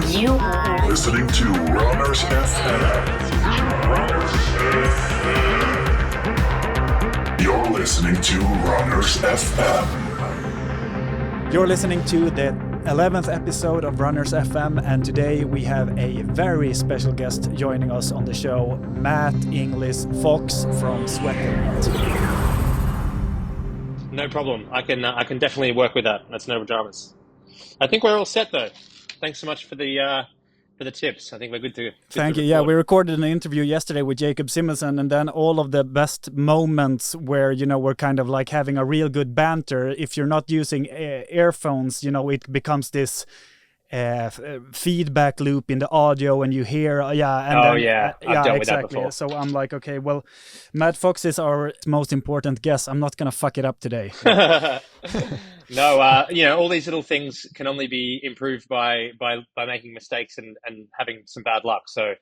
You are listening to Runners FM. You're listening to Runners FM. You're listening to the 11th episode of Runners FM, and today we have a very special guest joining us on the show, Matt Inglis Fox from Sweat Elite. No problem. I can definitely work with that. That's no dramas. I think we're all set though. Thanks so much for the tips. I think we're good to. Thank you. Yeah, we recorded an interview yesterday with Jacob Simonson, and then all of the best moments where we're kind of like having a real good banter. If you're not using earphones, it becomes this feedback loop in the audio, and you hear I've dealt with that before. So I'm like, okay, well, Matt Fox is our most important guest. I'm not gonna fuck it up today. No, all these little things can only be improved by making mistakes and having some bad luck. So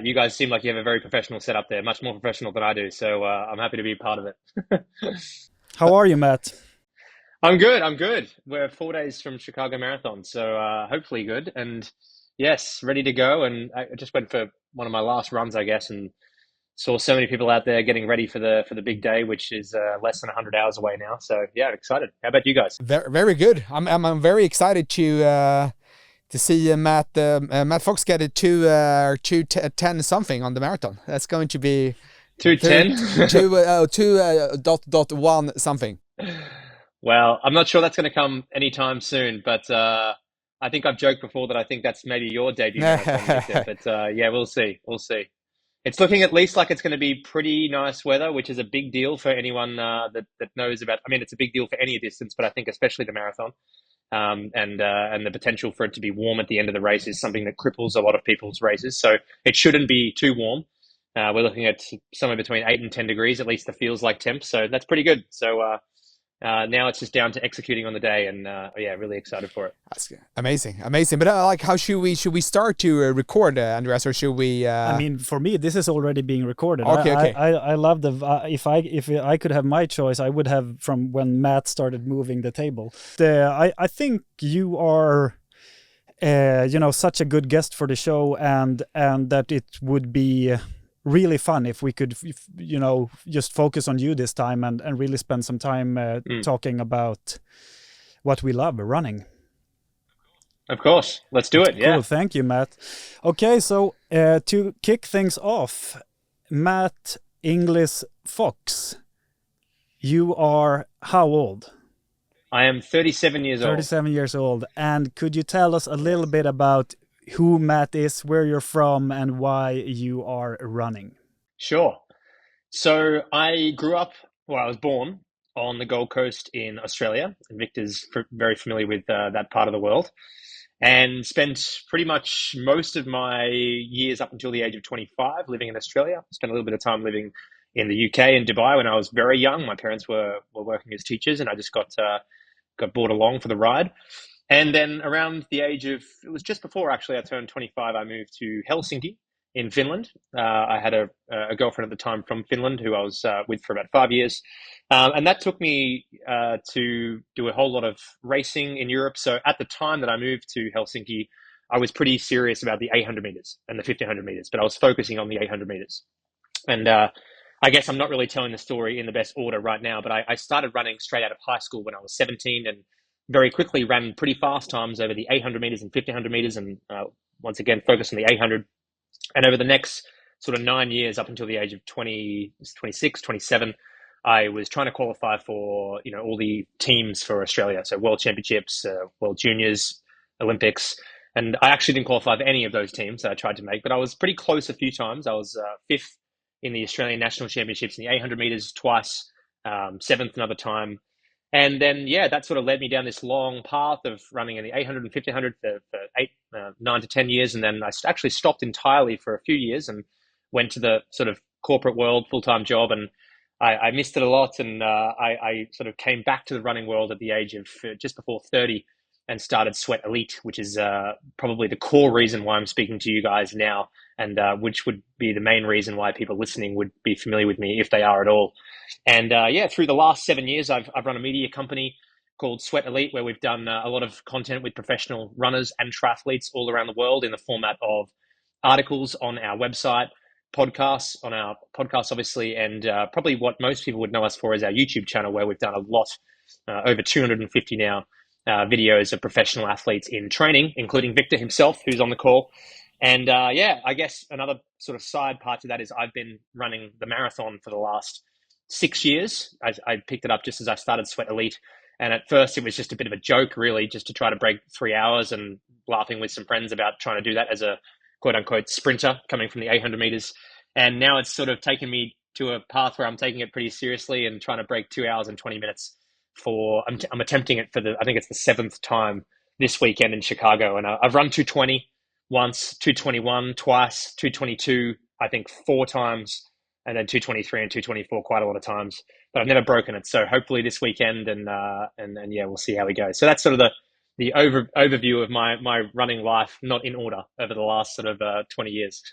you guys seem like you have a very professional setup there, much more professional than I do. So I'm happy to be a part of it. How are you, Matt? I'm good. We're 4 days from Chicago Marathon, so hopefully good. And yes, ready to go. And I just went for one of my last runs, I guess, and saw so many people out there getting ready for the big day, which is less than 100 hours away now. So yeah, excited. How about you guys? Very, very good. I'm very excited to see Matt Fox get a 2:10 something on the marathon. That's going to be 2:10. 2.1 something. Well, I'm not sure that's going to come anytime soon, but I think I've joked before that I think that's maybe your debut marathon, Victor, but yeah, we'll see. It's looking at least like it's going to be pretty nice weather, which is a big deal for anyone that knows about. I mean, it's a big deal for any distance, but I think especially the marathon, and the potential for it to be warm at the end of the race is something that cripples a lot of people's races. So it shouldn't be too warm. We're looking at somewhere between 8 and 10 degrees, at least the feels like temp. So that's pretty good. So now it's just down to executing on the day, and really excited for it. That's amazing. But how should we start to record, Andreas, or should we? I mean, for me, this is already being recorded. Okay. I love if I could have my choice, I would have from when Matt started moving the table. I think you are, such a good guest for the show, and that it would be really fun if we could, just focus on you this time and really spend some time talking about what we love, running. Of course. Let's do it. Yeah. Cool. Thank you, Matt. Okay, so to kick things off, Matt Inglis Fox, you are how old? I am 37 years old. 37 years old. And could you tell us a little bit about who Matt is, where you're from, and why you are running? Sure. So I was born on the Gold Coast in Australia, and Victor's very familiar with that part of the world, and spent pretty much most of my years up until the age of 25 living in Australia. Spent a little bit of time living in the UK and Dubai when I was very young. My parents were working as teachers, and I just got brought along for the ride. And then around the age of, it was just before actually I turned 25, I moved to Helsinki in Finland. I had a girlfriend at the time from Finland who I was with for about 5 years. And that took me to do a whole lot of racing in Europe. So at the time that I moved to Helsinki, I was pretty serious about the 800 meters and the 1500 meters, but I was focusing on the 800 meters. And I guess I'm not really telling the story in the best order right now, but I started running straight out of high school when I was 17 and very quickly ran pretty fast times over the 800 meters and 1500 meters, and once again focused on the 800. And over the next sort of 9 years up until the age of 26, 27, I was trying to qualify for all the teams for Australia, so World Championships, World Juniors, Olympics, and I actually didn't qualify for any of those teams that I tried to make, but I was pretty close a few times. I was fifth in the Australian National Championships in the 800 meters twice, seventh another time. And then, that sort of led me down this long path of running in the 800 and 1500 for 9 to 10 years. And then I actually stopped entirely for a few years and went to the sort of corporate world, full-time job. And I missed it a lot. And I sort of came back to the running world at the age of just before 30 and started Sweat Elite, which is probably the core reason why I'm speaking to you guys now, and which would be the main reason why people listening would be familiar with me if they are at all. And through the last 7 years, I've run a media company called Sweat Elite, where we've done a lot of content with professional runners and triathletes all around the world in the format of articles on our website, podcasts on our podcast, obviously, and probably what most people would know us for is our YouTube channel, where we've done a lot, over 250 now, videos of professional athletes in training, including Victor himself, who's on the call. And I guess another sort of side part to that is I've been running the marathon for the last 6 years. I picked it up just as I started Sweat Elite. And at first it was just a bit of a joke, really, just to try to break 3 hours, and laughing with some friends about trying to do that as a quote unquote sprinter coming from the 800 meters. And now it's sort of taken me to a path where I'm taking it pretty seriously and trying to break 2 hours and 20 minutes I'm attempting it for I think it's the 7th time this weekend in Chicago. And I've run 220 once, 221 twice, 222, I think 4 times, and then 223 and 224 quite a lot of times, but I've never broken it. So hopefully this weekend, and yeah, we'll see how we go. So that's sort of the overview of my running life, not in order, over the last sort of 20 years.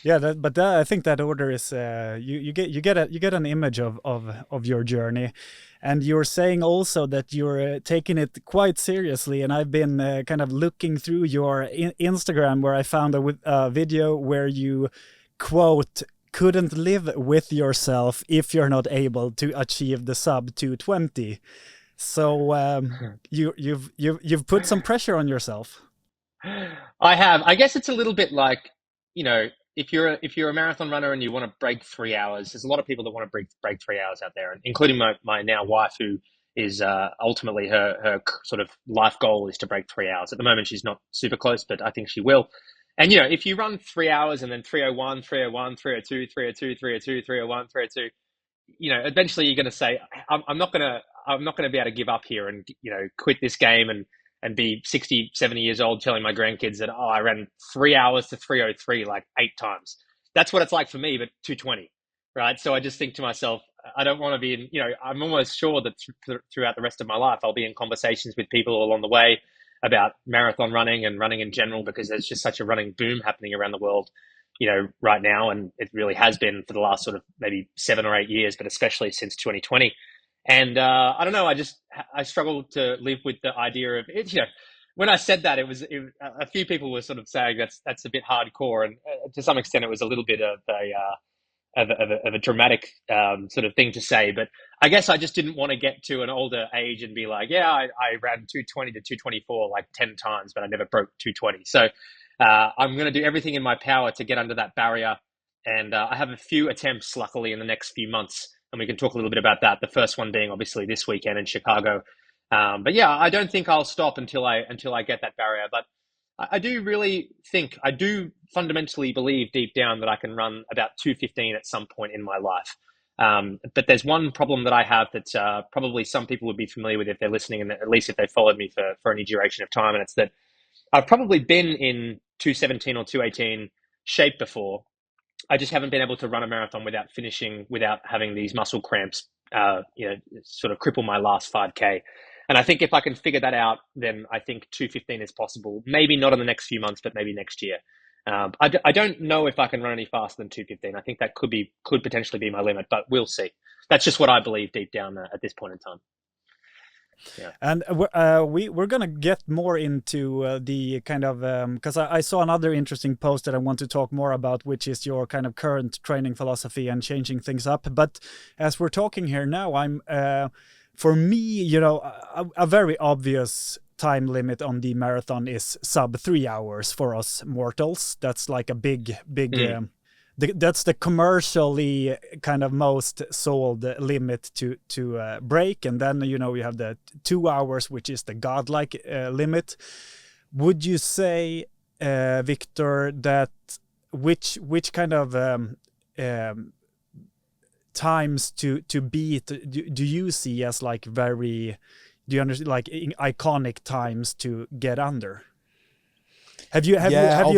Yeah, but I think that order is you get an image of your journey, and you're saying also that you're taking it quite seriously. And I've been kind of looking through your Instagram, where I found a video where you quote, "Couldn't live with yourself if you're not able to achieve the sub 220." So you've put some pressure on yourself. I have. I guess it's a little bit like, if you're a marathon runner and you want to break 3 hours, there's a lot of people that want to break 3 hours out there, including my now wife, who is ultimately her sort of life goal is to break 3 hours. At the moment, she's not super close, but I think she will. And, if you run 3 hours and then 301, 301, 302, 302, 302, 301, 302, eventually you're going to say, I'm not going to be able to give up here and, quit this game and be 60, 70 years old telling my grandkids that, I ran 3 hours to 303 like 8 times. That's what it's like for me, but 220, right? So I just think to myself, I don't want to be in, I'm almost sure that throughout the rest of my life, I'll be in conversations with people along the way about marathon running and running in general, because there's just such a running boom happening around the world, right now. And it really has been for the last sort of maybe 7 or 8 years, but especially since 2020. And I don't know, I struggle to live with the idea of it. When I said that, a few people were sort of saying that's a bit hardcore, and to some extent it was a little bit of a dramatic sort of thing to say. But I guess I just didn't want to get to an older age and be like, yeah, I ran 220 to 224 like 10 times, but I never broke 220. So I'm going to do everything in my power to get under that barrier. And I have a few attempts, luckily, in the next few months. And we can talk a little bit about that. The first one being obviously this weekend in Chicago. But yeah, I don't think I'll stop until I get that barrier. But I do fundamentally believe deep down that I can run about 215 at some point in my life. But there's one problem that I have that probably some people would be familiar with if they're listening, and at least if they followed me for any duration of time. And it's that I've probably been in 217 or 218 shape before. I just haven't been able to run a marathon without having these muscle cramps, sort of cripple my last 5K. And I think if I can figure that out, then I think 215 is possible. Maybe not in the next few months, but maybe next year. I don't know if I can run any faster than 215. I think that could potentially be my limit, but we'll see. That's just what I believe deep down at this point in time. Yeah. And we're gonna get more into the kind of because I saw another interesting post that I want to talk more about, which is your kind of current training philosophy and changing things up. But as we're talking here now, I'm for me, a very obvious time limit on the marathon is sub 3 hours for us mortals. That's like a big. That's the commercially kind of most sold limit to break. And then, you have the 2 hours, which is the godlike limit. Would you say, Victor, that which kind of times to beat do you see as like very, do you understand, like iconic times to get under? Have you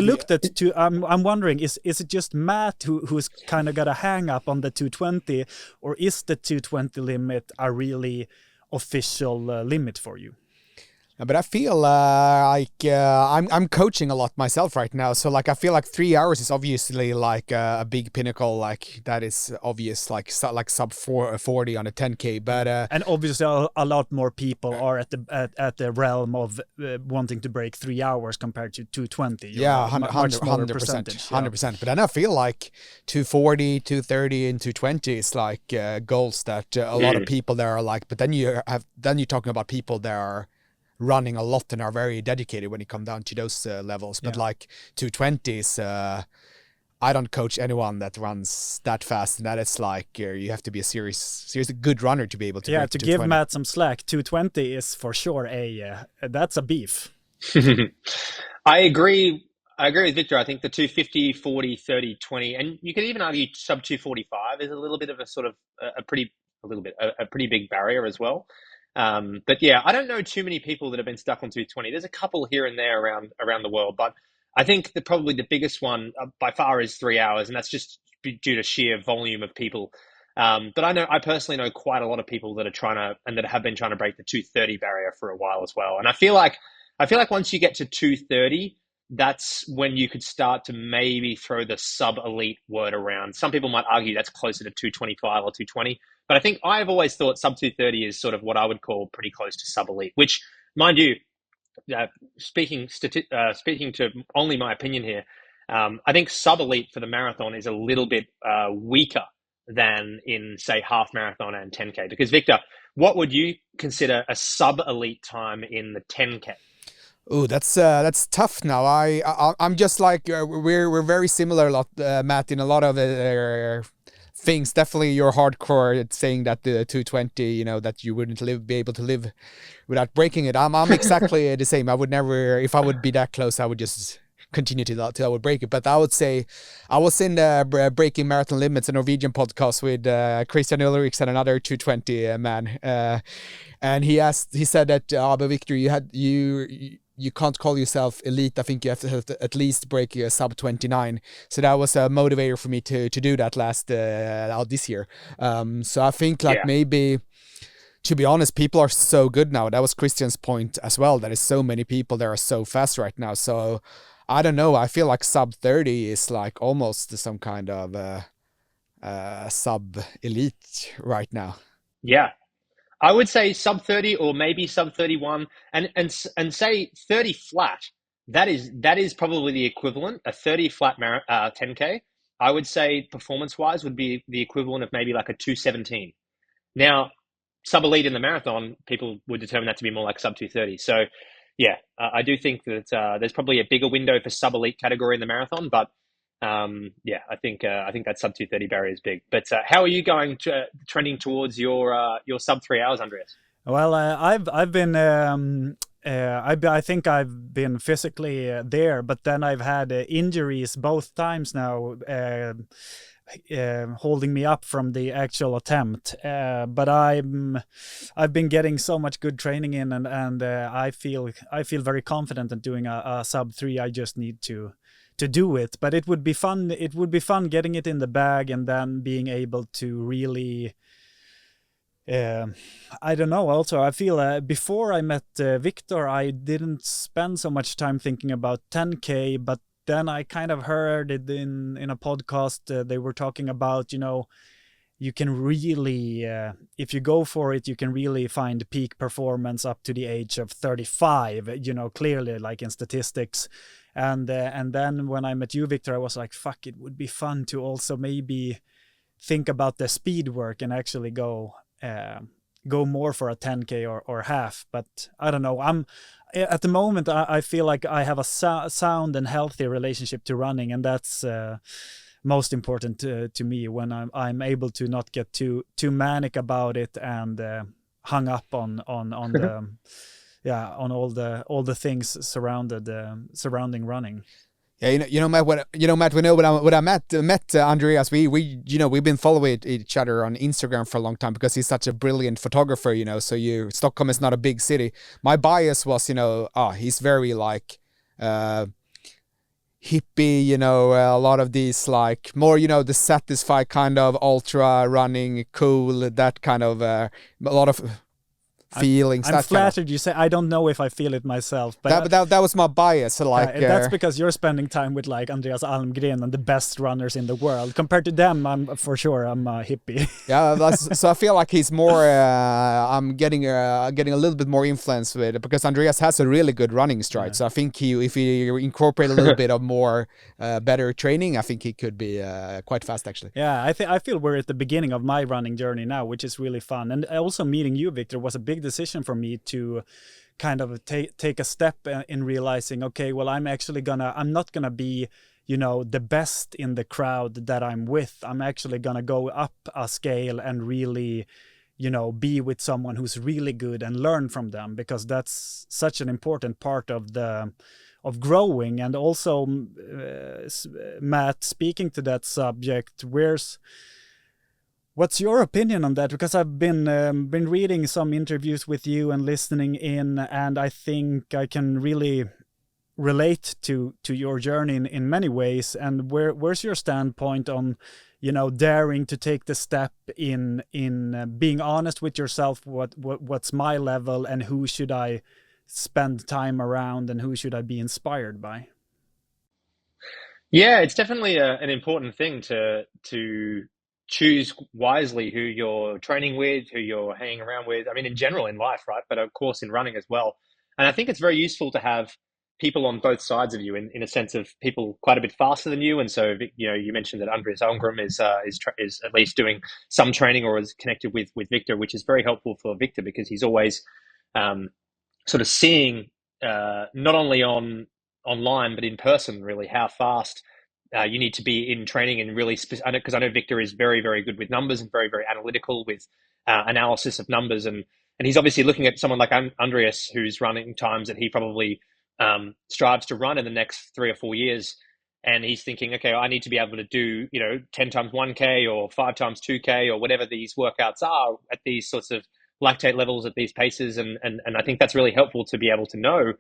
looked at I'm wondering, is it just Matt who's kind of got a hang up on the 220, or is the 220 limit a really official limit for you? But I feel I'm coaching a lot myself right now, so like I feel like 3 hours is obviously like a big pinnacle, like that is obvious, like sub 40 on a 10K. But and obviously a lot more people are at the realm of wanting to break 3 hours compared to 220. Yeah, 100%. 100%. But then I feel like 240, 230, and 220 is like goals that a lot of people there are like. But then you're talking about people that are running a lot and are very dedicated when you come down to those levels. But like 220 is, I don't coach anyone that runs that fast, and that is like you have to be a seriously good runner to be able to. Yeah, to give Matt some slack, 220 is for sure that's a beef. I agree with Victor. I think the 250, 40, 30, 20, and you could even argue sub 245 is a little bit of a sort of a pretty big barrier as well. But yeah, I don't know too many people that have been stuck on 220. There's a couple here and there around the world, but I think probably the biggest one by far is 3 hours, and that's just due to sheer volume of people. But I personally know quite a lot of people that are that have been trying to break the 230 barrier for a while as well. And I feel like once you get to 230, that's when you could start to maybe throw the sub-elite word around. Some people might argue that's closer to 225 or 220. But I think I've always thought sub 230 is sort of what I would call pretty close to sub-elite, which, mind you, speaking to only my opinion here, I think sub-elite for the marathon is a little bit weaker than in, say, half marathon and 10K. Because, Victor, what would you consider a sub-elite time in the 10K? Oh, that's tough. Now I'm just like we're very similar, Matt, in a lot of things. Definitely, you're hardcore at saying that the 220, you know, that you wouldn't be able to live without breaking it. I'm exactly the same. I would never, if I would be that close, I would just continue till I would break it. But I would say I was in the Breaking Marathon Limits, a Norwegian podcast with Christian Ulrichs and another 220 man, and he said that, but Victor, you can't call yourself elite. I think you have to at least break your sub 29. So that was a motivator for me to do that out this year. So I think maybe, to be honest, people are so good now. That was Christian's point as well. There is so many people that are so fast right now. So I don't know. I feel like sub 30 is like almost some kind of sub elite right now. Yeah. I would say sub 30 or maybe sub 31 and say 30 flat. That is probably the equivalent. A 30 flat 10K, I would say performance-wise would be the equivalent of maybe like a 217. Now, sub-elite in the marathon, people would determine that to be more like sub 230. So yeah, I do think that there's probably a bigger window for sub-elite category in the marathon, but yeah, I think that sub 230 barrier is big. But how are you trending towards your sub 3 hours, Andreas? Well, I've been I think I've been physically there, but then I've had injuries both times now, holding me up from the actual attempt. But I've been getting so much good training in, and I feel very confident in doing a sub 3. I just need to do it. But it would be fun. It would be fun getting it in the bag and then being able to really. I don't know. Also, I feel before I met Victor, I didn't spend so much time thinking about 10K, but then I kind of heard it in a podcast. They were talking about, you know, you can really, if you go for it, you can really find peak performance up to the age of 35, you know, clearly, like in statistics. And then when I met you, Victor, I was like, fuck, it would be fun to also maybe think about the speed work and actually go more for a 10K or half. But I don't know. I'm at the moment, I feel like I have a sound and healthy relationship to running, and that's most important to me, when I'm able to not get too manic about it and hung up on the on all the things surrounding running. Yeah, you know, Matt. When I met Andreas, we you know, we've been following each other on Instagram for a long time because he's such a brilliant photographer. You know, so Stockholm is not a big city. My bias was, you know, he's very like hippie. You know, a lot of these like more, you know, the satisfied kind of ultra running, cool, that kind of a lot of feelings. I'm that kind of. flattered you say I don't know if I feel it myself, but That was my bias. So like that's because you're spending time with like Andreas Almgren and the best runners in the world. Compared to them, I'm a hippie. yeah, so I feel like he's more. I'm getting a little bit more influence with it because Andreas has a really good running stride. So I think if he incorporate a little bit of more better training, I think he could be quite fast actually. Yeah, I feel we're at the beginning of my running journey now, which is really fun. And also meeting you, Victor, was a big decision for me to kind of take a step in realizing, okay, well, I'm not gonna be, the best in the crowd that I'm with. I'm actually gonna go up a scale and really, be with someone who's really good and learn from them, because that's such an important part of growing. And also, Matt, speaking to that subject, what's your opinion on that? Because I've been reading some interviews with you and listening in, and I think I can really relate to your journey in many ways. And where's your standpoint on, daring to take the step in being honest with yourself? What's my level, and who should I spend time around, and who should I be inspired by? Yeah, it's definitely an important thing to choose wisely who you're training with, who you're hanging around with. I mean, in general in life, right? But of course in running as well. And I think it's very useful to have people on both sides of you in a sense of people quite a bit faster than you. And so, you mentioned that Andreas Almgren is at least doing some training or is connected with Victor, which is very helpful for Victor because he's always sort of seeing not only online but in person really how fast you need to be in training and really because I know Victor is very, very good with numbers and very, very analytical with analysis of numbers, and he's obviously looking at someone like Andreas who's running times that he probably strives to run in the next 3 or 4 years, and he's thinking, okay, I need to be able to do 10 times 1K or 5 times 2K or whatever these workouts are at these sorts of lactate levels at these paces, and I think that's really helpful to be able to know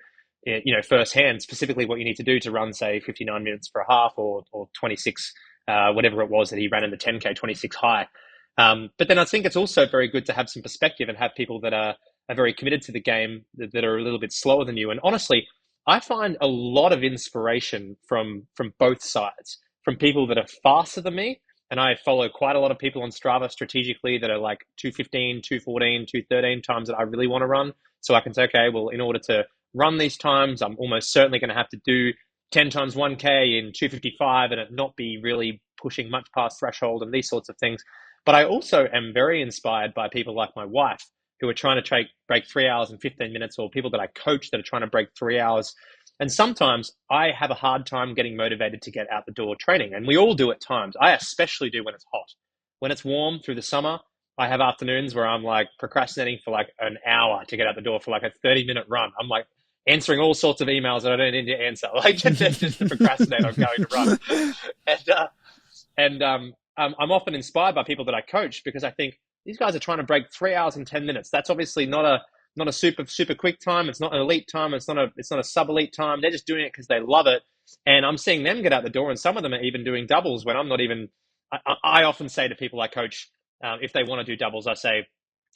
firsthand specifically what you need to do to run, say, 59 minutes for a half or 26 whatever it was that he ran in the 10K, 26 high. But then I think it's also very good to have some perspective and have people that are very committed to the game that are a little bit slower than you. And honestly, I find a lot of inspiration from both sides, from people that are faster than me. And I follow quite a lot of people on Strava strategically that are like 2:15, 2:14, 2:13 times that I really want to run. So I can say, okay, well, in order to run these times, I'm almost certainly going to have to do 10 times 1K in 2:55 and it not be really pushing much past threshold and these sorts of things. But I also am very inspired by people like my wife who are trying to break 3 hours and 15 minutes, or people that I coach that are trying to break 3 hours. And sometimes I have a hard time getting motivated to get out the door training. And we all do at times. I especially do when it's hot. When it's warm through the summer, I have afternoons where I'm like procrastinating for like an hour to get out the door for like a 30-minute run. I'm like answering all sorts of emails that I don't need to answer, like just to procrastinate on going to run. And I'm often inspired by people that I coach because I think these guys are trying to break 3 hours and 10 minutes. That's obviously not a super quick time. It's not an elite time. It's not a sub elite time. They're just doing it because they love it. And I'm seeing them get out the door, and some of them are even doing doubles when I'm not even. I often say to people I coach, if they want to do doubles, I say,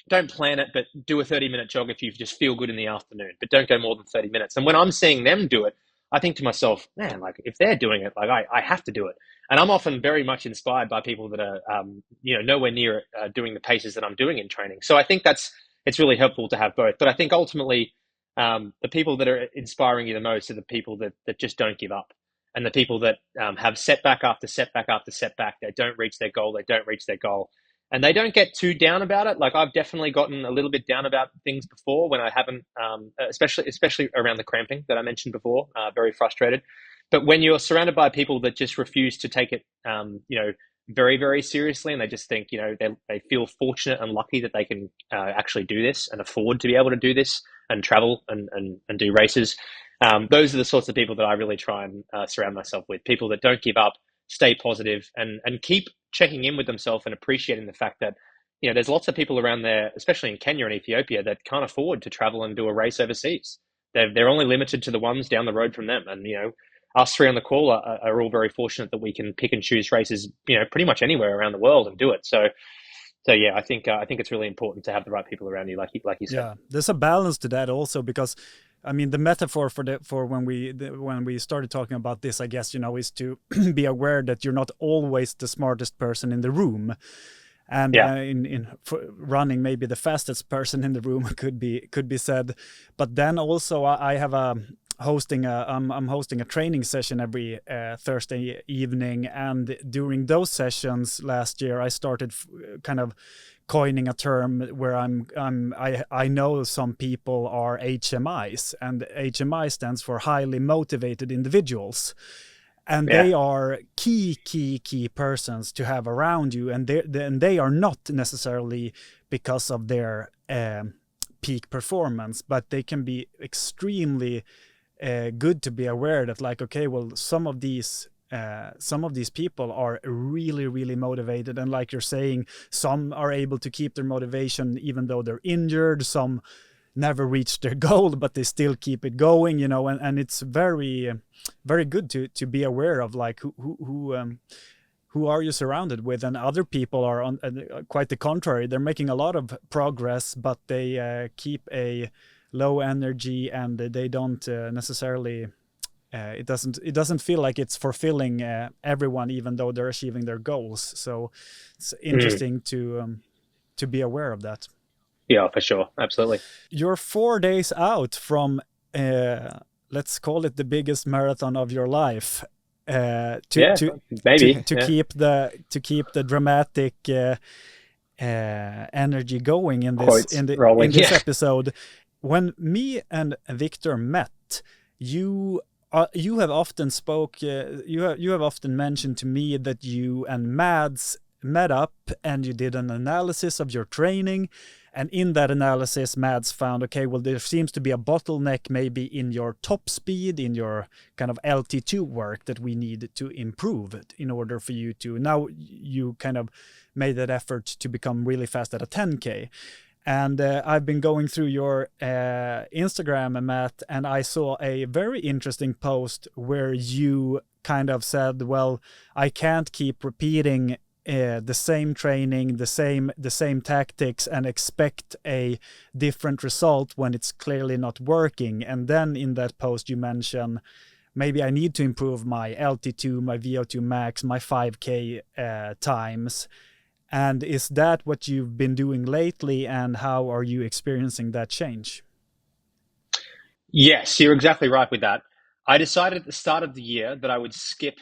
don't plan it, but do a 30-minute jog if you just feel good in the afternoon, but don't go more than 30 minutes. And when I'm seeing them do it, I think to myself, man, like if they're doing it, like I have to do it. And I'm often very much inspired by people that are, nowhere near doing the paces that I'm doing in training. So I think it's really helpful to have both. But I think ultimately, the people that are inspiring you the most are the people that just don't give up, and the people that have setback after setback after setback. They don't reach their goal. And they don't get too down about it. Like I've definitely gotten a little bit down about things before when I haven't, especially around the cramping that I mentioned before, very frustrated. But when you're surrounded by people that just refuse to take it, very, very seriously, and they just think, they feel fortunate and lucky that they can actually do this and afford to be able to do this and travel and do races. Those are the sorts of people that I really try and surround myself with. People that don't give up, stay positive, and keep checking in with themselves and appreciating the fact that, there's lots of people around there, especially in Kenya and Ethiopia, that can't afford to travel and do a race overseas. They're only limited to the ones down the road from them. And, us three on the call are all very fortunate that we can pick and choose races, pretty much anywhere around the world and do it. So So yeah, I think it's really important to have the right people around you, like you said. Yeah, there's a balance to that also, because I mean the metaphor for when we started talking about this, I guess, is to be aware that you're not always the smartest person in the room, and Yeah. in for running, maybe the fastest person in the room could be said. But then also I have I'm hosting a training session every Thursday evening, and during those sessions last year I started kind of coining a term where I know some people are HMIs, and HMI stands for highly motivated individuals. And Yeah. they are key persons to have around you, and they are not necessarily because of their peak performance, but they can be extremely good to be aware that, like, okay, well, some of these people are really motivated, and like you're saying, some are able to keep their motivation even though they're injured. Some never reach their goal, but they still keep it going, and it's very good to be aware of, like, who are you surrounded with. And other people are on quite the contrary. They're making a lot of progress, but they keep a low energy, and they don't necessarily it doesn't feel like it's fulfilling everyone, even though they're achieving their goals. So it's interesting to be aware of that. Yeah, for sure. Absolutely. You're 4 days out from let's call it the biggest marathon of your life. Maybe. To keep the dramatic energy going in this Quotes rolling. in this episode. When me and Victor met, you have often you have often mentioned to me that you and Mads met up and you did an analysis of your training. And in that analysis, Mads found, okay, well, there seems to be a bottleneck maybe in your top speed, in your kind of LT2 work that we need to improve in order for you to, now you kind of made that effort to become really fast at a 10K. And I've been going through your Instagram, Matt, and I saw a very interesting post where you kind of said, well, I can't keep repeating the same training, the same tactics, and expect a different result when it's clearly not working. And then in that post you mention, maybe I need to improve my LT2, my VO2 max, my 5K times. And is that what you've been doing lately, and how are you experiencing that change? Yes, you're exactly right with that. I decided at the start of the year that I would skip.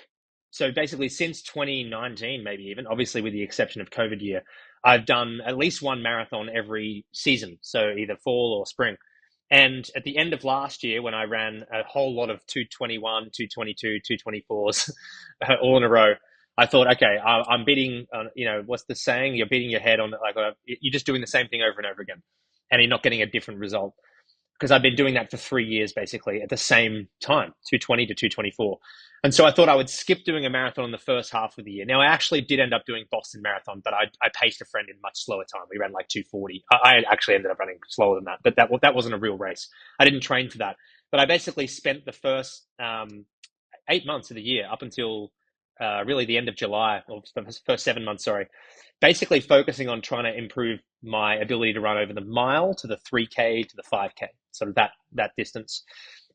So basically, since 2019, maybe even, obviously with the exception of COVID year, I've done at least one marathon every season. So either fall or spring. And at the end of last year, when I ran a whole lot of 221, 222, 224s all in a row, I thought, okay, I'm beating, what's the saying? You're beating your head on, like, you're just doing the same thing over and over again, and you're not getting a different result. Because I've been doing that for 3 years, basically, at the same time, 220 to 224. And so I thought I would skip doing a marathon in the first half of the year. Now, I actually did end up doing Boston Marathon, but I paced a friend in much slower time. We ran like 240. I actually ended up running slower than that, but that wasn't a real race. I didn't train for that. But I basically spent the first 8 months of the year up until really the end of July, or the first 7 months, sorry, basically focusing on trying to improve my ability to run over the mile to the 3K to the 5K, sort of that distance.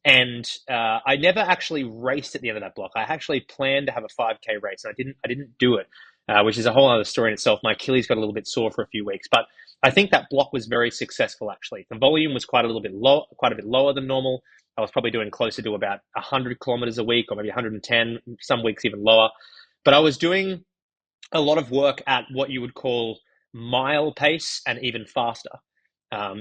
And I never actually raced at the end of that block. I actually planned to have a 5K race, and I didn't do it, which is a whole other story in itself. My Achilles got a little bit sore for a few weeks, but I think that block was very successful. Actually, the volume was quite a bit lower than normal. I was probably doing closer to about 100 kilometers a week, or maybe 110, some weeks even lower. But I was doing a lot of work at what you would call mile pace and even faster.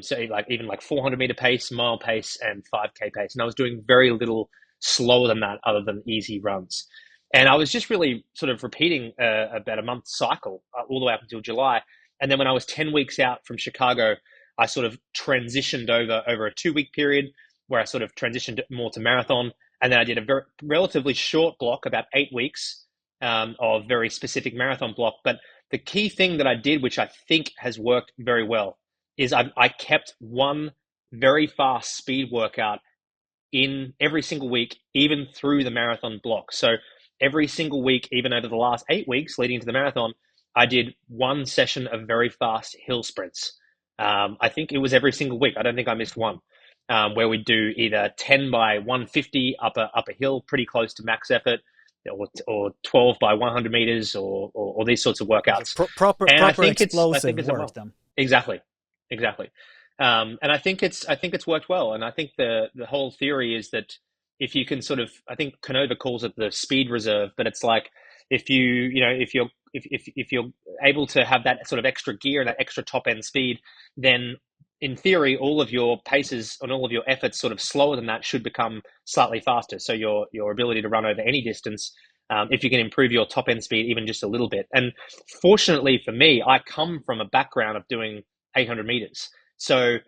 So even like 400-meter pace, mile pace, and 5K pace. And I was doing very little slower than that other than easy runs. And I was just really sort of repeating about a month cycle all the way up until July. And then when I was 10 weeks out from Chicago, I sort of transitioned over a 2-week period where I sort of transitioned more to marathon. And then I did a very relatively short block, about 8 weeks of very specific marathon block. But the key thing that I did, which I think has worked very well, is I kept one very fast speed workout in every single week, even through the marathon block. So every single week, even over the last 8 weeks leading to the marathon, I did one session of very fast hill sprints. I think it was every single week. I don't think I missed one. Where we do either 10 by 150 up a hill, pretty close to max effort, or 12 by 100 meters, or these sorts of workouts. Proper And proper explosive it's work well. then. Exactly. And I think it's worked well. And I think the whole theory is that if you can sort of, I think Canova calls it the speed reserve, but it's like if you're able to have that sort of extra gear and that extra top end speed, then in theory, all of your paces and all of your efforts sort of slower than that should become slightly faster. So your ability to run over any distance, if you can improve your top end speed even just a little bit. And fortunately for me, I come from a background of doing 800 meters. So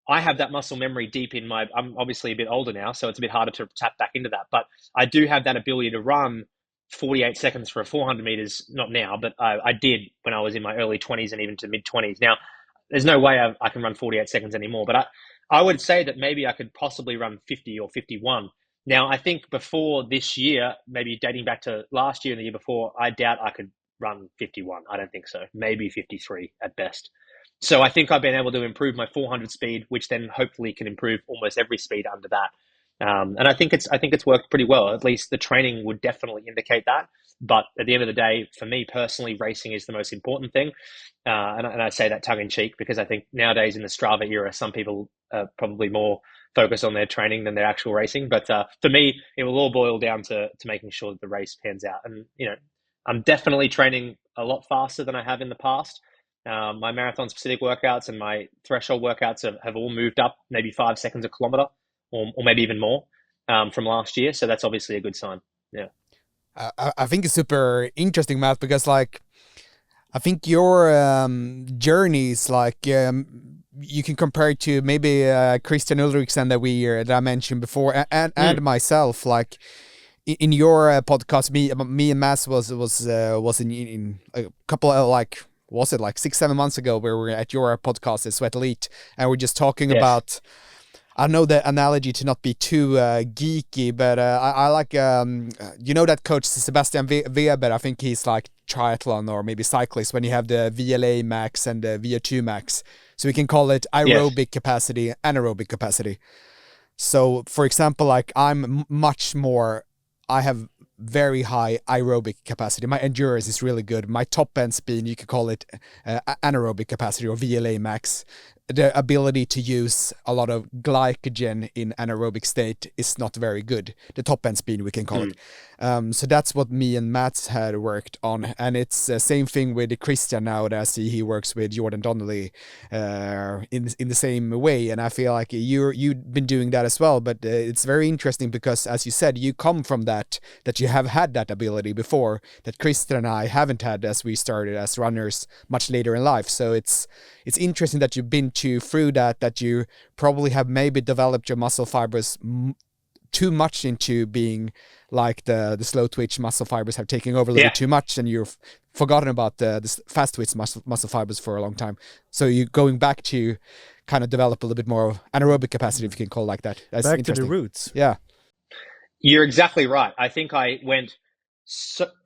I have that muscle memory deep in I'm obviously a bit older now, so it's a bit harder to tap back into that. But I do have that ability to run 48 seconds for a 400 meters, not now, but I did when I was in my early 20s and even to mid 20s. Now, there's no way I can run 48 seconds anymore, but I would say that maybe I could possibly run 50 or 51. Now, I think before this year, maybe dating back to last year and the year before, I doubt I could run 51. I don't think so. Maybe 53 at best. So I think I've been able to improve my 400 speed, which then hopefully can improve almost every speed under that. And I think it's worked pretty well. At least the training would definitely indicate that. But at the end of the day, for me personally, racing is the most important thing. And I say that tongue in cheek because I think nowadays in the Strava era, some people are probably more focused on their training than their actual racing. But for me, it will all boil down to making sure that the race pans out. And, I'm definitely training a lot faster than I have in the past. My marathon specific workouts and my threshold workouts have all moved up maybe 5 seconds a kilometer or maybe even more from last year. So that's obviously a good sign. Yeah. I think it's super interesting, Matt, because like I think your journey is like you can compare it to maybe Christian Ulrichsen that I mentioned before, and myself. Like in your podcast, me and Matt was in a couple of like, was it like 6-7 months ago, where we were at your podcast at Sweat Elite, and we're just talking about. I know the analogy to not be too geeky, but I like, that coach Sebastian Weber, I think he's like triathlon or maybe cyclist when you have the VLA max and the VO2 max. So we can call it aerobic capacity, anaerobic capacity. So for example, like I have very high aerobic capacity. My endurance is really good. My top end speed, you could call it anaerobic capacity or VLA max. The ability to use a lot of glycogen in anaerobic state is not very good. The top end speed, we can call it. So that's what me and Matt had worked on. And it's the same thing with Christian now that I see he works with Jordan Donnelly in the same way. And I feel like you've been doing that as well. But it's very interesting because, as you said, you come from that you have had that ability before that Christian and I haven't had as we started as runners much later in life. So it's interesting that you've been through that you probably have maybe developed your muscle fibers too much into being like the slow twitch muscle fibers have taken over a little bit too much, and you've forgotten about the fast twitch muscle fibers for a long time. So you're going back to kind of develop a little bit more of anaerobic capacity, if you can call it like that. That's back to the roots. Yeah. You're exactly right. I think I went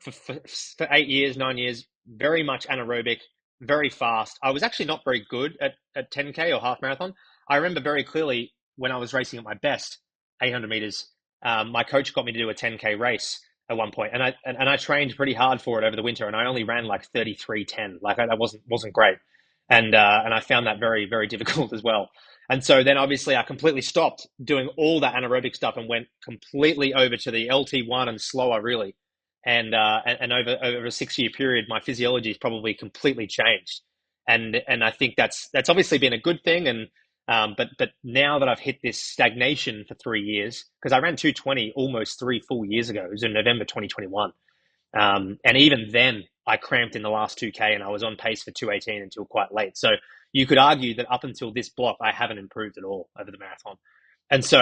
for 8 years, 9 years, very much anaerobic, very fast. I was actually not very good at 10K or half marathon. I remember very clearly when I was racing at my best, 800 meters, my coach got me to do a 10K race at one point, and I trained pretty hard for it over the winter, and I only ran like 33:10. Like that wasn't great, and I found that very, very difficult as well. And so then obviously I completely stopped doing all that anaerobic stuff and went completely over to the LT1 and slower, really. And over a 6-year period, my physiology has probably completely changed. And I think that's obviously been a good thing. And but now that I've hit this stagnation for 3 years, because I ran 220 almost 3 full years ago. It was in November 2021. And even then I cramped in the last 2K and I was on pace for 218 until quite late. So you could argue that up until this block, I haven't improved at all over the marathon. And so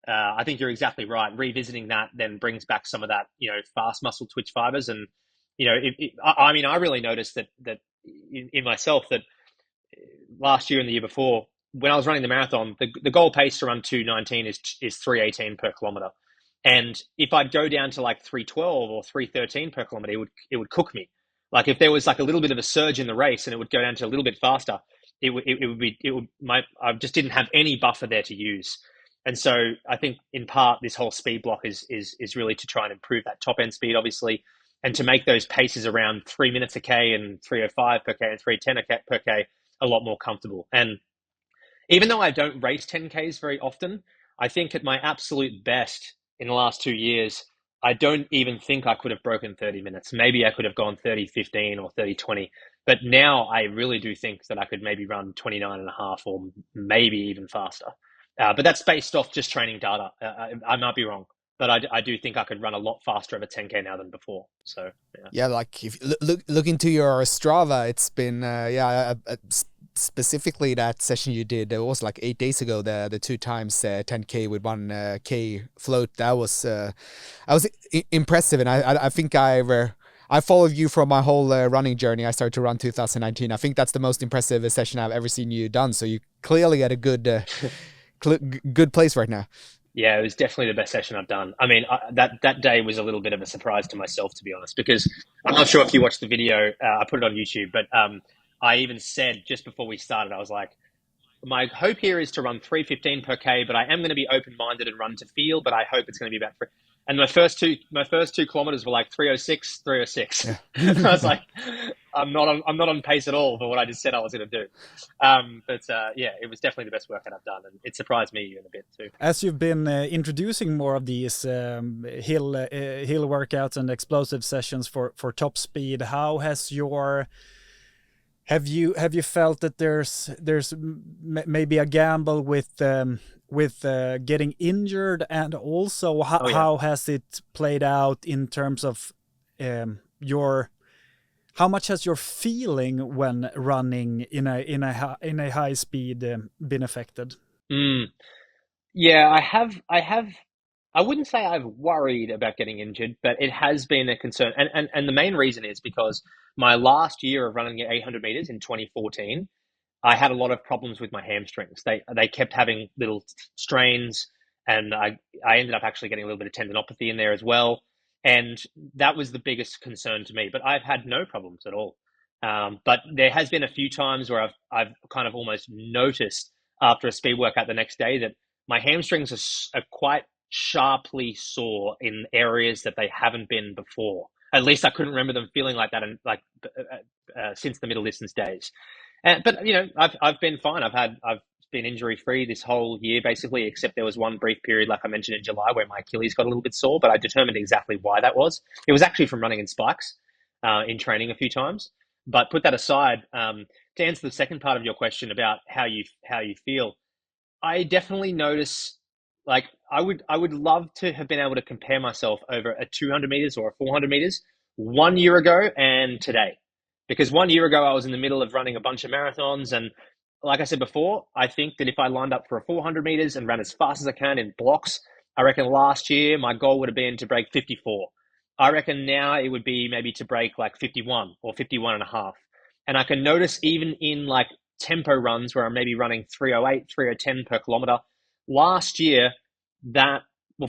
I think you're exactly right. Revisiting that then brings back some of that, fast muscle twitch fibers. And, I really noticed that in myself that last year and the year before, when I was running the marathon, the goal pace to run 219 is 318 per kilometer. And if I'd go down to like 312 or 313 per kilometer, it would cook me. Like if there was like a little bit of a surge in the race and it would go down to a little bit faster, I just didn't have any buffer there to use. And so I think in part this whole speed block is really to try and improve that top end speed, obviously, and to make those paces around 3 minutes a K and 3:05 per K and 3:10 per K a lot more comfortable. And even though I don't race 10Ks very often, I think at my absolute best in the last 2 years, I don't even think I could have broken 30 minutes. Maybe I could have gone 30:15 or 30:20. But now I really do think that I could maybe run 29.5 or maybe even faster. But that's based off just training data. I might be wrong, but I do think I could run a lot faster over 10K now than before. So yeah, like if you look into your Strava, it's been specifically that session you did. It was like 8 days ago. The 2 times 10K with 1K float. That was impressive, and I think I followed you from my whole running journey. I started to run 2019. I think that's the most impressive session I've ever seen you done. So you clearly at a good good place right now. Yeah, it was definitely the best session I've done. I mean, that day was a little bit of a surprise to myself, to be honest, because I'm not sure if you watched the video. I put it on YouTube, but I even said just before we started, I was like, my hope here is to run 3:15 per K, but I am going to be open-minded and run to feel, but I hope it's going to be about 3. And my first two kilometers were like 3:06, 3:06. Yeah. I was like, I'm not on pace at all for what I just said I was going to do. But it was definitely the best workout I've done, and it surprised me even a bit too. As you've been introducing more of these hill workouts and explosive sessions for top speed, how has your have you felt that there's maybe a gamble with getting injured, and also how has it played out in terms of how much has your feeling when running in a high speed been affected? Yeah, I wouldn't say I've worried about getting injured, but it has been a concern. And the main reason is because my last year of running at 800 meters in 2014, I had a lot of problems with my hamstrings. They kept having little strains, and I ended up actually getting a little bit of tendinopathy in there as well. And that was the biggest concern to me, but I've had no problems at all. But there has been a few times where I've kind of almost noticed after a speed workout the next day that my hamstrings are quite sharply sore in areas that they haven't been before. At least I couldn't remember them feeling like that since the middle distance days. But you know, I've been fine. I've been injury free this whole year basically, except there was one brief period, like I mentioned in July, where my Achilles got a little bit sore. But I determined exactly why that was. It was actually from running in spikes in training a few times. But put that aside, to answer the second part of your question about how you feel, I definitely notice, like I would love to have been able to compare myself over a 200 meters or a 400 meters 1 year ago and today. Because 1 year ago I was in the middle of running a bunch of marathons, and like I said before, I think that if I lined up for a 400 meters and ran as fast as I can in blocks, I reckon last year my goal would have been to break 54. I reckon now it would be maybe to break like 51 or 51.5. And I can notice even in like tempo runs where I'm maybe running 3:08, 3:10 per kilometer. Last year,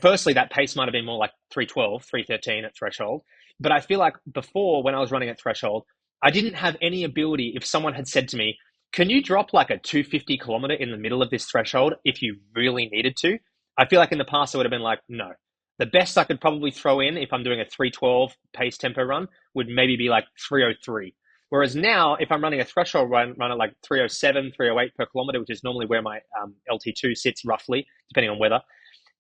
firstly, that pace might have been more like 3:12, 3:13 at threshold. But I feel like before, when I was running at threshold, I didn't have any ability. If someone had said to me, can you drop like a 250 kilometer in the middle of this threshold if you really needed to? I feel like in the past, I would have been like, no. The best I could probably throw in if I'm doing a 3:12 pace tempo run would maybe be like 3:03. Whereas now, if I'm running a threshold run at like 3:07, 3:08 per kilometer, which is normally where my LT2 sits roughly, depending on weather,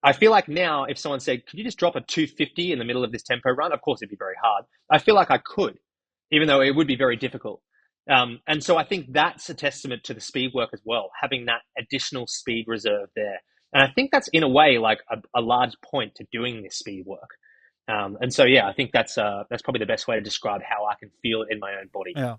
I feel like now if someone said, could you just drop a 250 in the middle of this tempo run? Of course, it'd be very hard. I feel like I could, even though it would be very difficult. And so I think that's a testament to the speed work as well, having that additional speed reserve there. And I think that's in a way like a large point to doing this speed work. And so, yeah, I think that's probably the best way to describe how I can feel it in my own body. Yeah.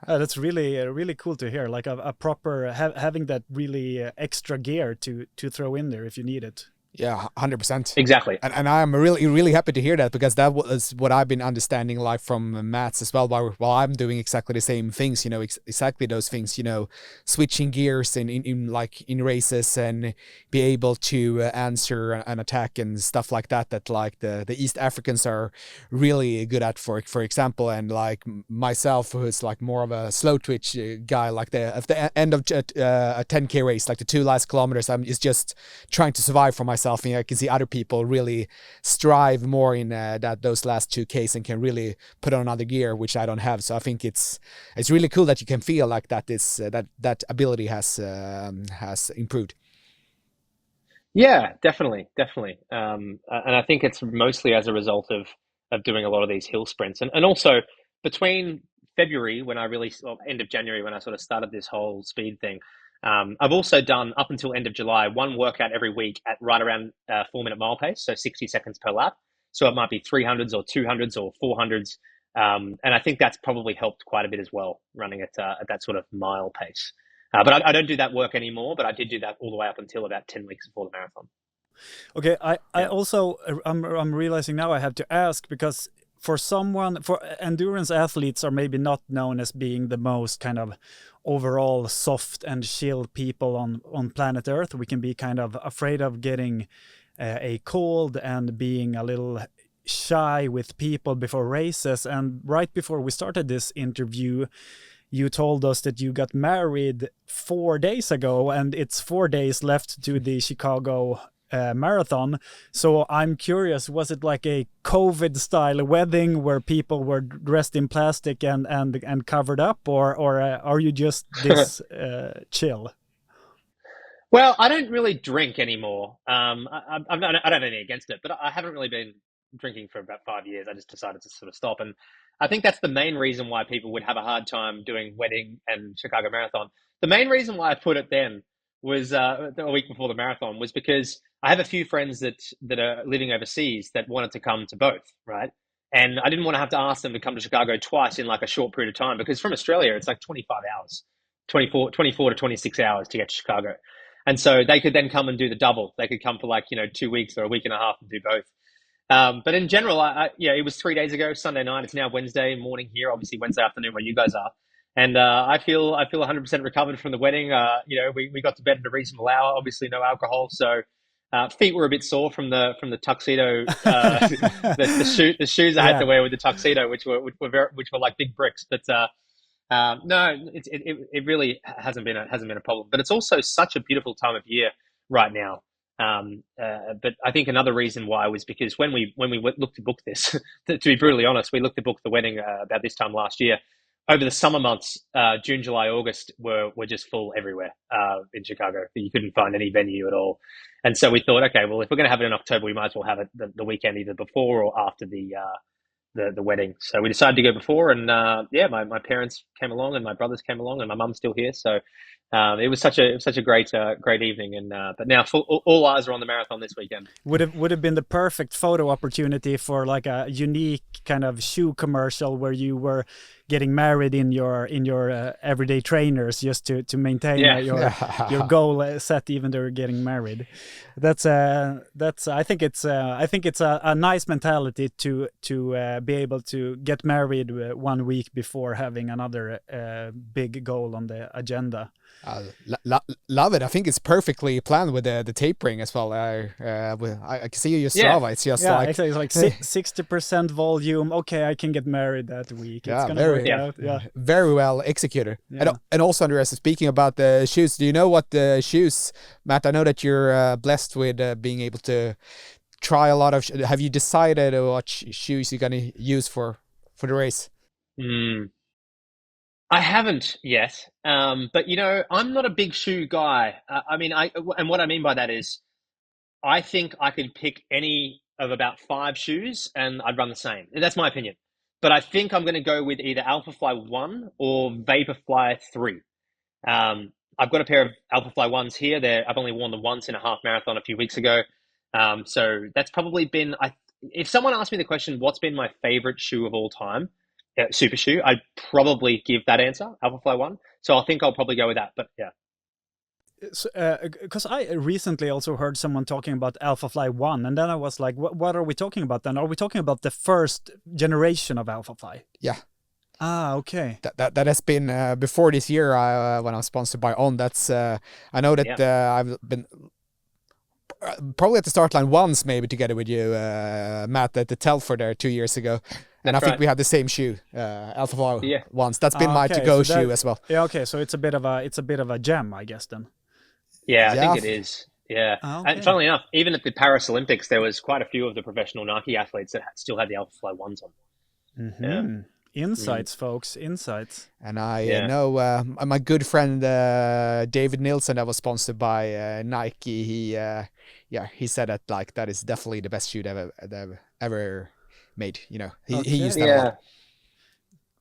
That's really cool to hear, like a proper having that really extra gear to throw in there if you need it. Yeah, 100%. Exactly. And I'm really, really happy to hear that, because that was what I've been understanding, like from Matt's as well, while I'm doing exactly the same things, exactly those things, switching gears in races, and be able to answer an attack and stuff like that, like the East Africans are really good at, for example. And like myself, who's like more of a slow twitch guy, like at the end of a 10K race, like the 2 last kilometers, I'm is just trying to survive for myself. And I can see other people really strive more in those last 2Ks and can really put on another gear, which I don't have. So I think it's really cool that you can feel like that that ability has improved. Yeah, definitely. And I think it's mostly as a result of doing a lot of these hill sprints, and also between February, when I really, or end of January, when I sort of started this whole speed thing. I've also done, up until end of July, one workout every week at right around 4-minute mile pace, so 60 seconds per lap. So it might be 300s or 200s or 400s, and I think that's probably helped quite a bit as well, running at that sort of mile pace. But I don't do that work anymore, but I did do that all the way up until about 10 weeks before the marathon. Okay, I also I'm realizing now I have to ask, because for endurance athletes are maybe not known as being the most kind of overall soft and chill people on planet Earth. We can be kind of afraid of getting a cold and being a little shy with people before races. And right before we started this interview, you told us that you got married 4 days ago, and it's 4 days left to the Chicago marathon. So I'm curious, was it like a COVID style wedding where people were dressed in plastic and covered up, or are you just this chill? Well, I don't really drink anymore. I don't have anything against it, but I haven't really been drinking for about 5 years. I just decided to sort of stop. And I think that's the main reason why people would have a hard time doing wedding and Chicago Marathon. The main reason why I put it then was a week before the marathon, was because I have a few friends that are living overseas that wanted to come to both, right? And I didn't want to have to ask them to come to Chicago twice in like a short period of time, because from Australia, it's like 25 hours, 24 to 26 hours to get to Chicago. And so they could then come and do the double. They could come for like, 2 weeks or a week and a half and do both. But in general, it was 3 days ago, Sunday night. It's now Wednesday morning here, obviously Wednesday afternoon where you guys are. And I feel 100% recovered from the wedding. We got to bed at a reasonable hour. Obviously, no alcohol, so feet were a bit sore from the tuxedo, the shoes I had to wear with the tuxedo, which were like big bricks. But no, it really hasn't been a problem. But it's also such a beautiful time of year right now. But I think another reason why was because when we looked to book this, to be brutally honest, we looked to book the wedding about this time last year. Over the summer months, June, July, August were just full everywhere in Chicago. You couldn't find any venue at all. And so we thought, okay, well, if we're going to have it in October, we might as well have it the weekend either before or after the wedding. So we decided to go before, and my parents came along and my brothers came along, and my mum's still here. So it was such a great evening. And but now all eyes are on the marathon this weekend. Would have been the perfect photo opportunity for like a unique kind of shoe commercial where you were getting married in your everyday trainers, just to maintain your goal set even though you're getting married. That's I think it's a nice mentality to be able to get married 1 week before having another big goal on the agenda. Love it. I think it's perfectly planned with the tapering as well. I can see your Strava. Yeah. It's just it's like 60% volume. Okay, I can get married that week. It's gonna work out. Yeah, very well executed. Yeah. And also, Andreas, speaking about the shoes, do you know what the shoes, Matt? I know that you're blessed with being able to try a lot of. Have you decided what shoes you're gonna use for the race? I haven't yet, but I'm not a big shoe guy. And what I mean by that is, I think I could pick any of about 5 shoes and I'd run the same. That's my opinion. But I think I'm going to go with either Alphafly 1 or Vaporfly 3. I've got a pair of Alphafly 1s here. I've only worn them once in a half marathon a few weeks ago. So that's probably been, if someone asked me the question, what's been my favorite shoe of all time, super shoe, I'd probably give that answer, Alphafly 1. So I think I'll probably go with that. But yeah. because I recently also heard someone talking about Alpha Fly 1, and then I was like, what are we talking about then? Are we talking about the first generation of Alpha Fly? Yeah. Ah, okay. That has been before this year when I'm sponsored by On. That's I know that I've been probably at the start line once, maybe together with you, Matt, at the Telford there 2 years ago. And I think we had the same shoe, Alpha Fly once. That's been my to-go shoe as well. Yeah, okay. So it's a bit of a gem, I guess then. Yeah, I think it is. Yeah. Okay. And funnily enough, even at the Paris Olympics, there was quite a few of the professional Nike athletes that still had the Alpha Fly 1s on. Mm-hmm. Yeah. Insights, folks. Insights. And I know my good friend David Nilsson, that was sponsored by Nike. He said that like that is definitely the best shoe they've ever made. You know, he used that a lot.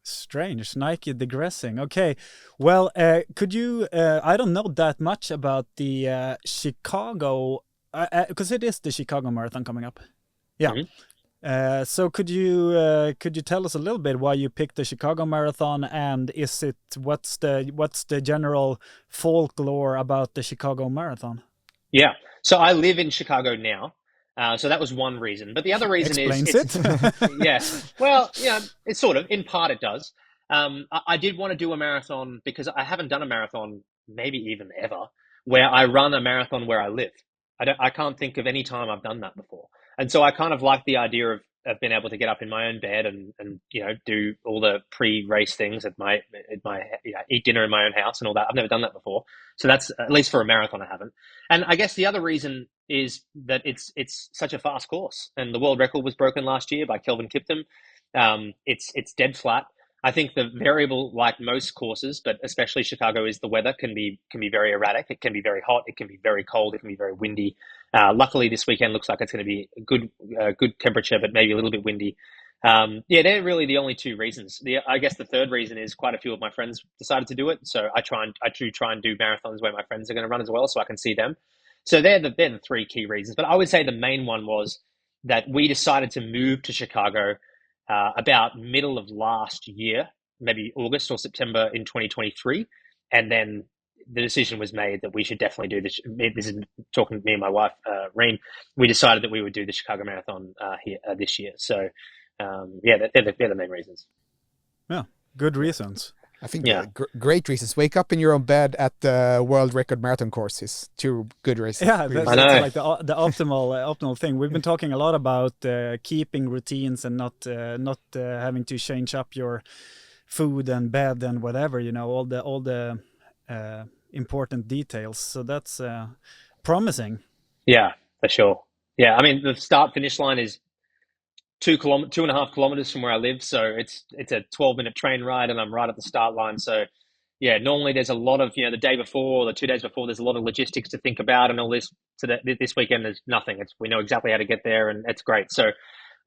Strange. Nike digressing. Okay. Well, could you, I don't know that much about the Chicago, because it is the Chicago Marathon coming up. Yeah. Mm-hmm. So could you tell us a little bit why you picked the Chicago Marathon, and what's the general folklore about the Chicago Marathon? Yeah. So I live in Chicago now. So that was one reason. But the other reason Explains is... it? Yeah. Well, yeah, it's sort of, in part it does. I did want to do a marathon because I haven't done a marathon, maybe even ever, where I run a marathon where I live. I can't think of any time I've done that before. And so I kind of like the idea of being able to get up in my own bed and you know, do all the pre-race things at my eat dinner in my own house and all that. I've never done that before. So that's, at least for a marathon, I haven't. And I guess the other reason is that it's such a fast course, and the world record was broken last year by Kelvin Kiptum. It's dead flat. I think the variable, like most courses, but especially Chicago, is the weather can be very erratic. It can be very hot. It can be very cold. It can be very windy. Luckily, this weekend looks like it's going to be a good temperature, but maybe a little bit windy. They're really the only two reasons. I guess the third reason is quite a few of my friends decided to do it. So I do try and do marathons where my friends are going to run as well, so I can see them. So they're the three key reasons. But I would say the main one was that we decided to move to Chicago about middle of last year, maybe August or September in 2023. And then the decision was made that we should definitely do this. This is talking to me and my wife, Reen. We decided that we would do the Chicago Marathon here this year. So, they're the main reasons. Yeah, good reasons. I think great reasons. Wake up in your own bed at the world record marathon course is two good reasons. Yeah, that's like the optimal thing. We've been talking a lot about keeping routines and not having to change up your food and bed and whatever, you know, all the important details. So that's promising. Yeah, for sure. Yeah, I mean, the start finish line is 2.5 kilometers from where I live, so it's a 12-minute train ride, and I'm right at the start line. So yeah, normally there's a lot of, you know, the day before or the 2 days before, there's a lot of logistics to think about and all this. So that this weekend there's nothing. We know exactly how to get there, and it's great. So,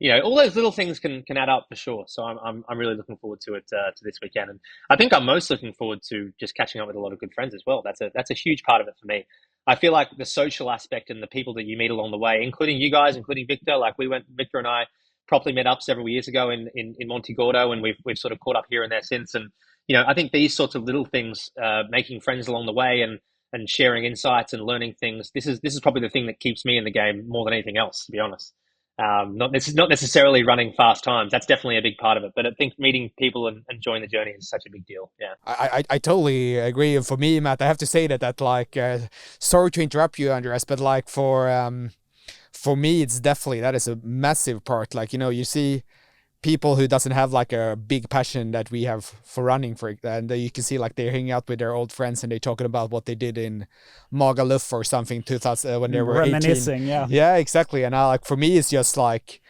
you know, all those little things can add up for sure. So I'm really looking forward to it to this weekend, and I think I'm most looking forward to just catching up with a lot of good friends as well. That's a huge part of it for me. I feel like the social aspect and the people that you meet along the way, including you guys, including Victor. Like Victor and I properly met up several years ago in Monte Gordo, and we've sort of caught up here and there since. And you know, I think these sorts of little things, making friends along the way and sharing insights and learning things, this is probably the thing that keeps me in the game more than anything else, to be honest. This is not necessarily running fast times. That's definitely a big part of it. But I think meeting people and enjoying the journey is such a big deal. Yeah, I totally agree. And for me, Matt, I have to say that like, sorry to interrupt you, Andreas, but like for me, it's definitely, that is a massive part. Like, you know, you see people who doesn't have like a big passion that we have for running, and you can see like they're hanging out with their old friends and they're talking about what they did in Magaluf or something 2000 when they were 18. Yeah, exactly. And for me, it's just like,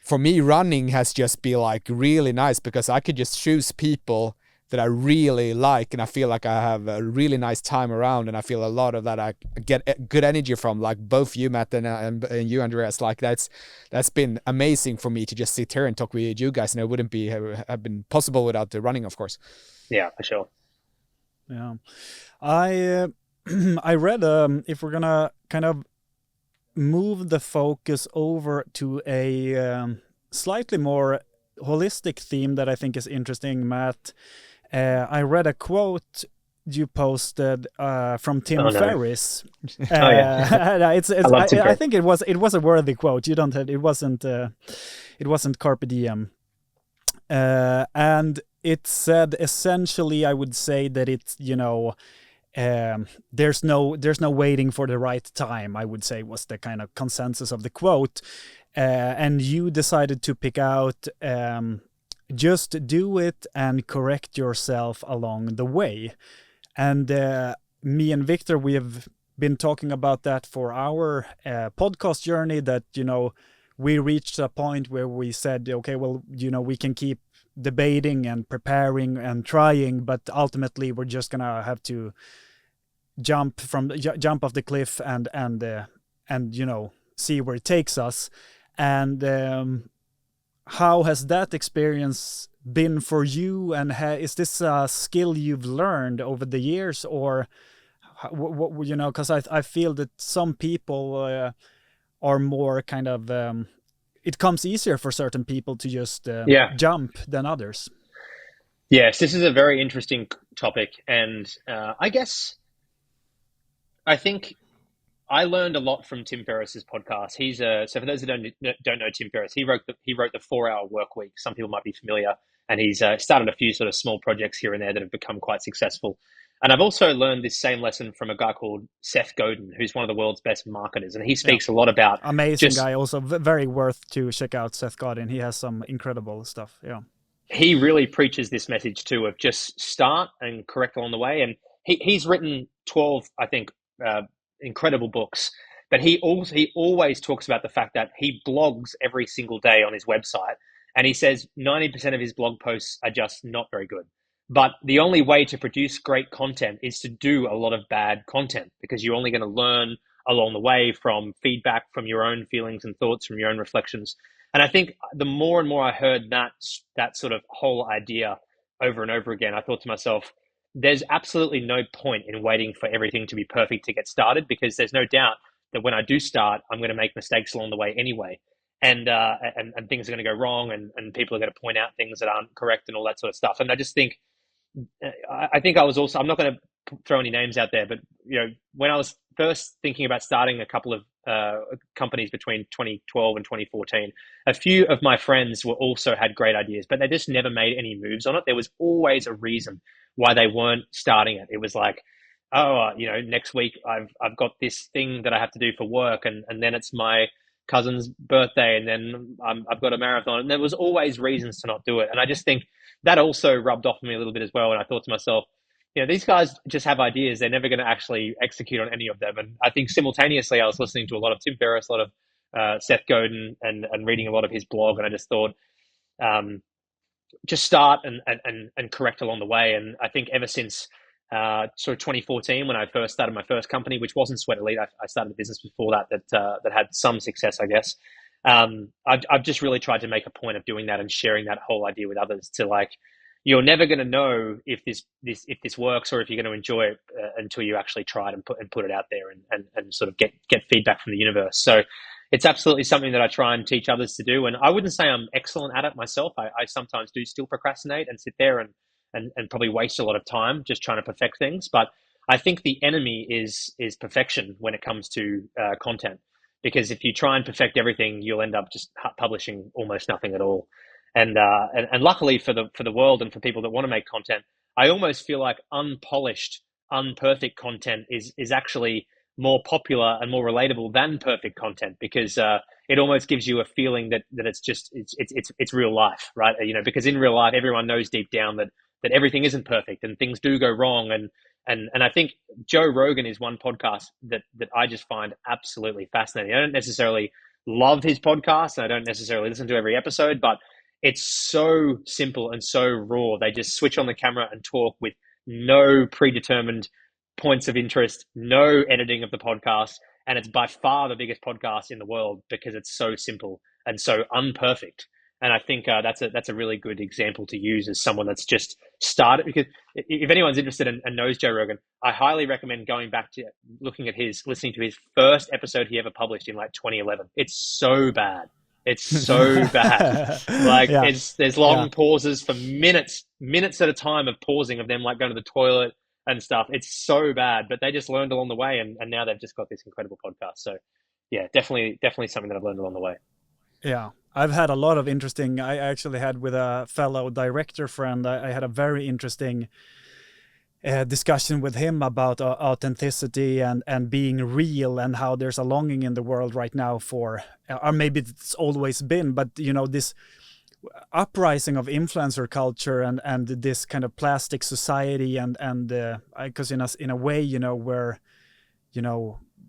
for me, running has just been like really nice because I could just choose people that I really like, and I feel like I have a really nice time around, and I feel a lot of that I get good energy from, like both you, Matt, and you, Andreas. Like that's been amazing for me to just sit here and talk with you guys, and it wouldn't have been possible without the running, of course. Yeah, for sure. Yeah, I read if we're gonna kind of move the focus over to a slightly more holistic theme that I think is interesting, Matt. I read a quote you posted from Tim Oh, no. Ferriss. Oh, yeah. No, I love Tim I Ferriss. think it was a worthy quote. You don't have it wasn't carpe diem, and it said essentially, I would say that it's there's no waiting for the right time, I would say, was the kind of consensus of the quote. And you decided to pick out just do it and correct yourself along the way. And me and Victor, we have been talking about that for our podcast journey, that, we reached a point where we said, okay, well, we can keep debating and preparing and trying, but ultimately we're just gonna have to jump off the cliff and see where it takes us. And how has that experience been for you? And is this a skill you've learned over the years, or what because I feel that some people are more kind of it comes easier for certain people to just jump than others. Yes, this is a very interesting topic, and I think I learned a lot from Tim Ferriss's podcast. He's so for those who don't know Tim Ferriss, he wrote the 4-Hour Work Week. Some people might be familiar, and he's started a few sort of small projects here and there that have become quite successful. And I've also learned this same lesson from a guy called Seth Godin, who's one of the world's best marketers, and he speaks a lot about amazing guy. Also, very worth to check out Seth Godin. He has some incredible stuff. Yeah, he really preaches this message too of just start and correct along the way. And he's written 12, I think, incredible books. But he always talks about the fact that he blogs every single day on his website, and he says 90% of his blog posts are just not very good. But the only way to produce great content is to do a lot of bad content, because you're only going to learn along the way from feedback, from your own feelings and thoughts, from your own reflections. And I think the more and more I heard that sort of whole idea over and over again, I thought to myself, there's absolutely no point in waiting for everything to be perfect to get started, because there's no doubt that when I do start, I'm going to make mistakes along the way anyway. And things are going to go wrong, and people are going to point out things that aren't correct and all that sort of stuff. And I just think, I was also, I'm not going to throw any names out there, but when I was first thinking about starting a couple of companies between 2012 and 2014, a few of my friends also had great ideas, but they just never made any moves on it. There was always a reason why they weren't starting it. It was like, next week I've got this thing that I have to do for work, and then it's my cousin's birthday, and then I've got a marathon, and there was always reasons to not do it. And I just think that also rubbed off on me a little bit as well. And I thought to myself, these guys just have ideas. They're never going to actually execute on any of them. And I think simultaneously, I was listening to a lot of Tim Ferriss, a lot of Seth Godin, and reading a lot of his blog. And I just thought, just start and correct along the way. And I think ever since sort of 2014, when I first started my first company, which wasn't Sweat Elite, I started a business before that had some success, I guess. I've just really tried to make a point of doing that and sharing that whole idea with others. To like, you're never going to know if this works or if you're going to enjoy it until you actually try it and put it out there and sort of get feedback from the universe. So it's absolutely something that I try and teach others to do. And I wouldn't say I'm excellent at it myself. I sometimes do still procrastinate and sit there and probably waste a lot of time just trying to perfect things. But I think the enemy is perfection when it comes to content. Because if you try and perfect everything, you'll end up just publishing almost nothing at all. And luckily for the world and for people that want to make content, I almost feel like unpolished, unperfect content is actually more popular and more relatable than perfect content, because it almost gives you a feeling that it's real life, right? Because in real life, everyone knows deep down that everything isn't perfect and things do go wrong. And I think Joe Rogan is one podcast that I just find absolutely fascinating. I don't necessarily love his podcast, and I don't necessarily listen to every episode, but it's so simple and so raw. They just switch on the camera and talk with no predetermined points of interest, no editing of the podcast. And it's by far the biggest podcast in the world because it's so simple and so unperfect. And I think that's a really good example to use as someone that's just started. Because if anyone's interested and knows Joe Rogan, I highly recommend going back to listening to his first episode he ever published in like 2011. It's so bad. It's so bad. Like there's long pauses for minutes at a time of pausing of them like going to the toilet and stuff. It's so bad, but they just learned along the way, and now they've just got this incredible podcast. So yeah, definitely something that I've learned along the way. Yeah, I've had a lot of interesting. I actually had with a fellow director friend. I had a very interesting discussion with him about authenticity and being real, and how there's a longing in the world right now for, or maybe it's always been, but this uprising of influencer culture and this kind of plastic society and because in a way where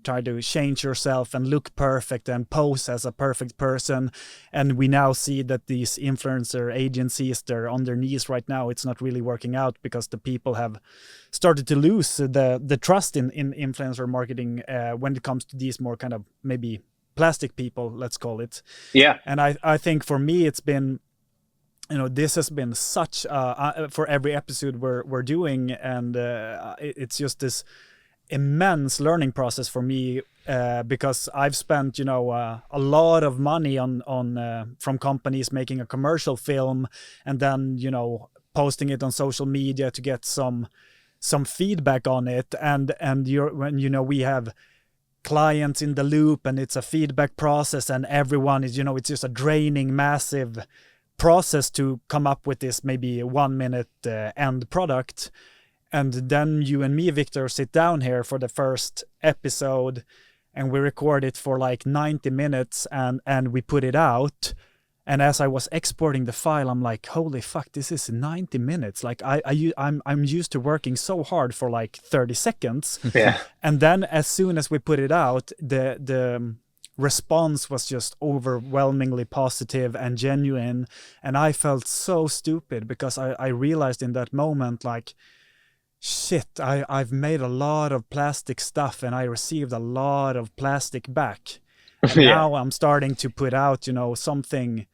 try to change yourself and look perfect and pose as a perfect person, and we now see that these influencer agencies, they're on their knees right now. It's not really working out because the people have started to lose the trust in influencer marketing when it comes to these more kind of maybe plastic people, let's call it. Yeah. And I think for me it's been, this has been such for every episode we're doing, and it's just this immense learning process for me because I've spent a lot of money on from companies making a commercial film, and then posting it on social media to get some feedback on it, and when we have clients in the loop, and it's a feedback process, and everyone is it's just a draining massive process to come up with this maybe 1 minute end product. And then you and me, Victor, sit down here for the first episode, and we record it for like 90 minutes and we put it out. And as I was exporting the file, I'm like, holy fuck, this is 90 minutes. Like I'm used to working so hard for like 30 seconds. Yeah. And then as soon as we put it out, the response was just overwhelmingly positive and genuine. And I felt so stupid because I realized in that moment, like, shit, I've made a lot of plastic stuff and I received a lot of plastic back. And Yeah. now I'm starting to put out, something,